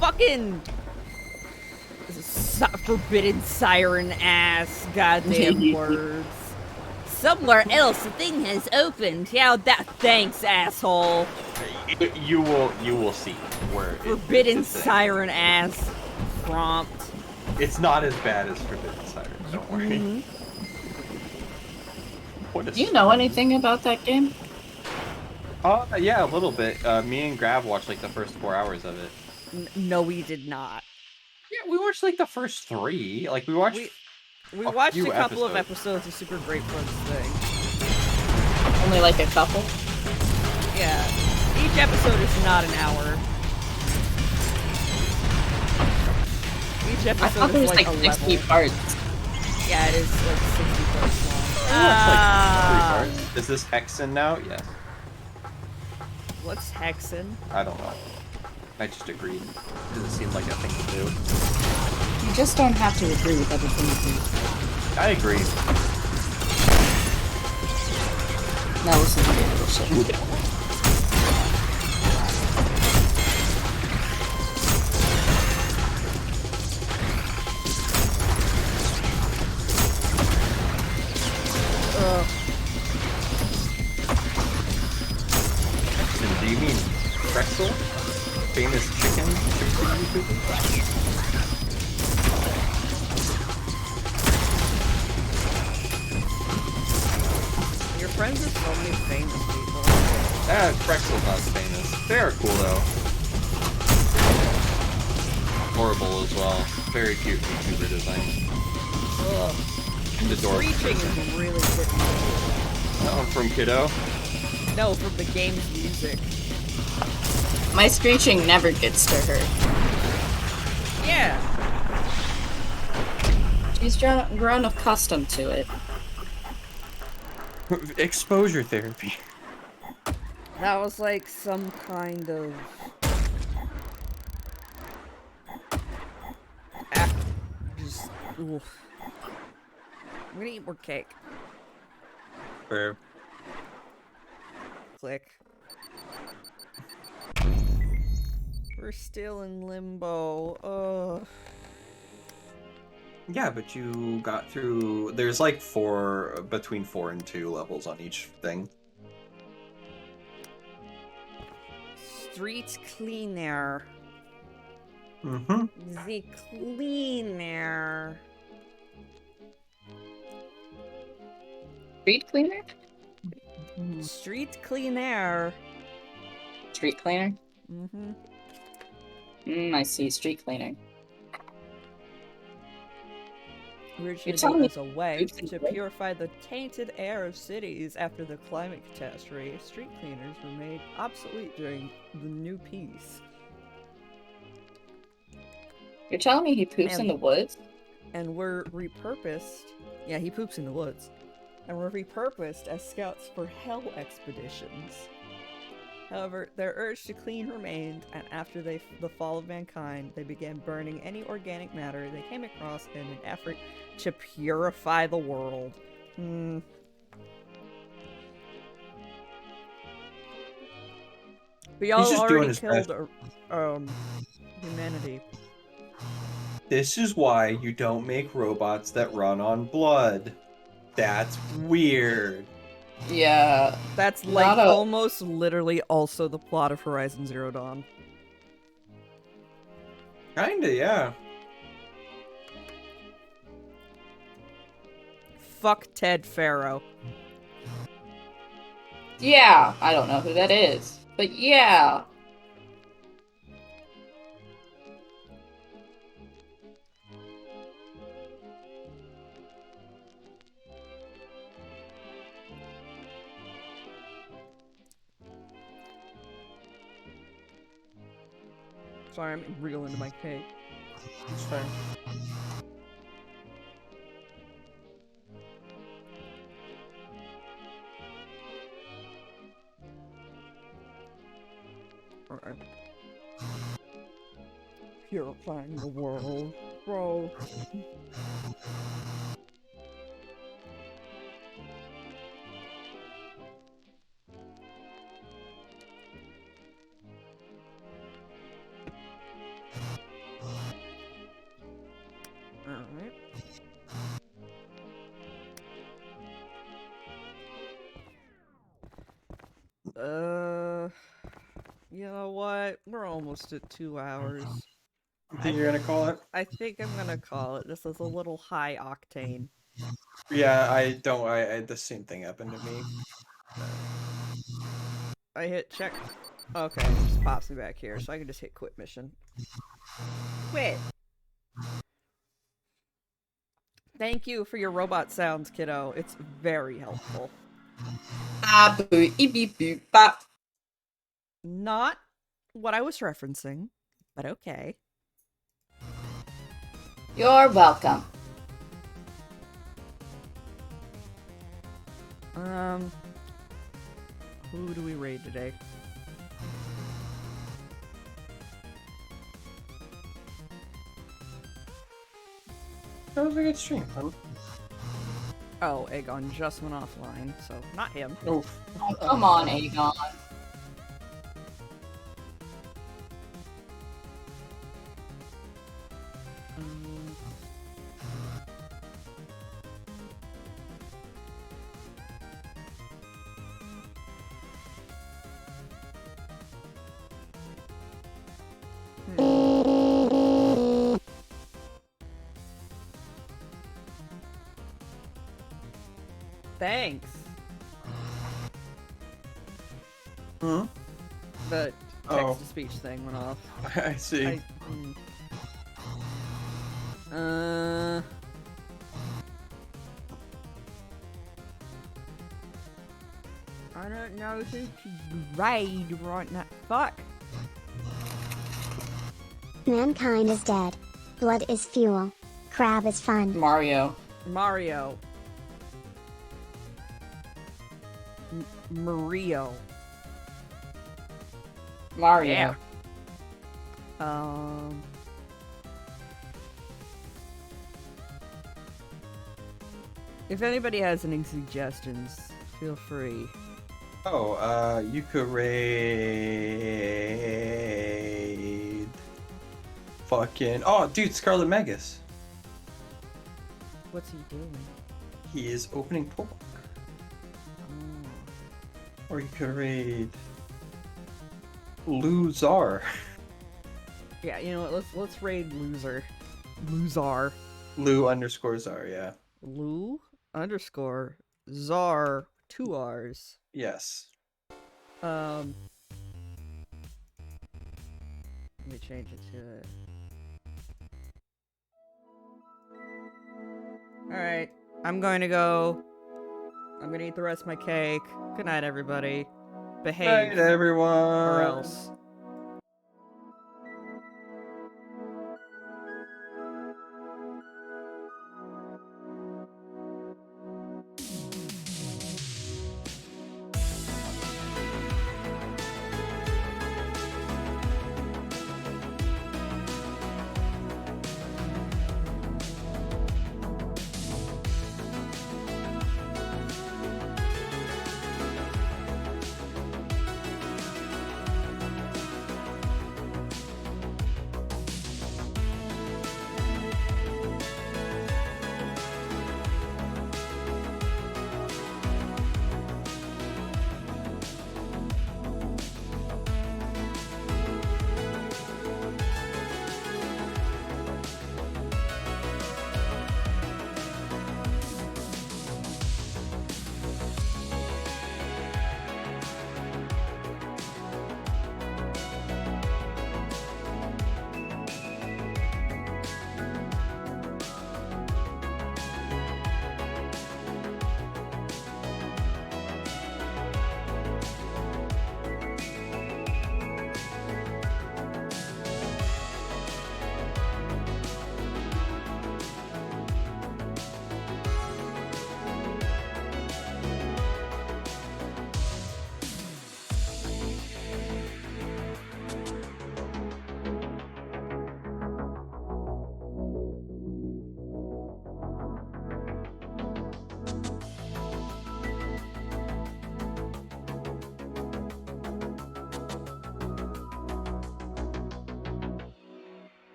Fucking forbidden siren ass goddamn words. Somewhere else the thing has opened. Yeah, thanks, asshole.
You will see where
Forbidden
it's a thing.
siren ass prompt.
It's not as bad as Forbidden Siren, don't worry.
Mhm.
What is
Do you know anything about that game?
Yeah, a little bit. Me and Grav watched like the first 4 hours of it.
No, we did not.
Yeah, we watched like the first 3. Like we watched.
We watched
few
a couple of
episodes.
episodes of Super Great Friends thing.
Only like a couple?
Yeah. Each episode is not an hour. Each
I
episode
thought there
is
was
like
like
a
60
level.
parts.
Yeah, it is like 60 parts long.
We watched like 3 parts. Is this Hexen now? Yes.
What's Hexen?
I don't know. I just agreed. Because it seemed like a thing to do.
You just don't have to agree with everything you do.
I agree.
Now listen to the bullshit.
And do you mean Pretzel? Famous chicken YouTuber?
Your friends are so many famous people.
Pretzel's not famous. They're cool though. Horrible as well. Very cute YouTuber design.
Ugh.
The door.
Screeching is really good.
Oh, from Kiddo?
No, from the game's music.
My screeching never gets to her.
Yeah.
She's grown accustomed to it.
Exposure therapy.
That was like some kind of... Just... Oof. I'm gonna eat more cake.
Fair.
Click. We're still in limbo. Ugh.
Yeah, but you got through. There's like between 4 and 2 levels on each thing.
Street cleaner.
Mm-hmm.
The cleaner.
Street cleaner?
Street cleaner.
Street cleaner?
Mm-hmm.
I see. Street cleaner.
Originally as a way to purify the tainted air of cities after the climate catastrophe, street cleaners were made obsolete during the new peace.
You're telling me he poops in the woods?
And were repurposed. Yeah, he poops in the woods. And were repurposed as scouts for hell expeditions. However, their urge to clean remained, and after the fall of mankind, they began burning any organic matter they came across in an effort to purify the world. But y'all already killed humanity.
This is why you don't make robots that run on blood. That's weird.
Yeah.
That's like almost literally also the plot of Horizon Zero Dawn.
Kinda, yeah.
Fuck Ted Faro.
Yeah, I don't know who that is, but yeah.
Sorry, I'm real into my cake.
It's fine.
Alright. Purifying the world, bro. Alright. You know what? We're almost at 2 hours.
You think you're gonna call it?
I think I'm gonna call it. This is a little high octane.
Yeah, I the same thing happened to me.
I hit check. Okay, it just pops me back here, so I can just hit quit mission. Quit! Thank you for your robot sounds, kiddo. It's very helpful. Not what I was referencing, but okay.
You're welcome.
Who do we raid today?
That was a good stream.
Oh, Aegon just went offline, so not him.
Oh,
Come on, Aegon.
Thanks.
Hmm?
The text-to-speech thing went off.
I see.
I don't know who to raid right now. Fuck.
Mankind is dead. Blood is fuel. Crab is fun.
Mario.
Mario. Mario.
Mario.
Yeah. If anybody has any suggestions, feel free.
Oh, you could raid... Fucking... Oh, dude, Scarlet Magus.
What's he doing?
He is opening pork.
Oh.
Or you could raid Luzar.
Yeah, you know what? Let's raid loser. Luzar.
Lou_Zar, yeah.
Lou underscore Zar 2 R's.
Yes.
Let me change it to it. Alright. I'm going to go. I'm gonna eat the rest of my cake. Good night, everybody. Behave.
Night, everyone.
Or else.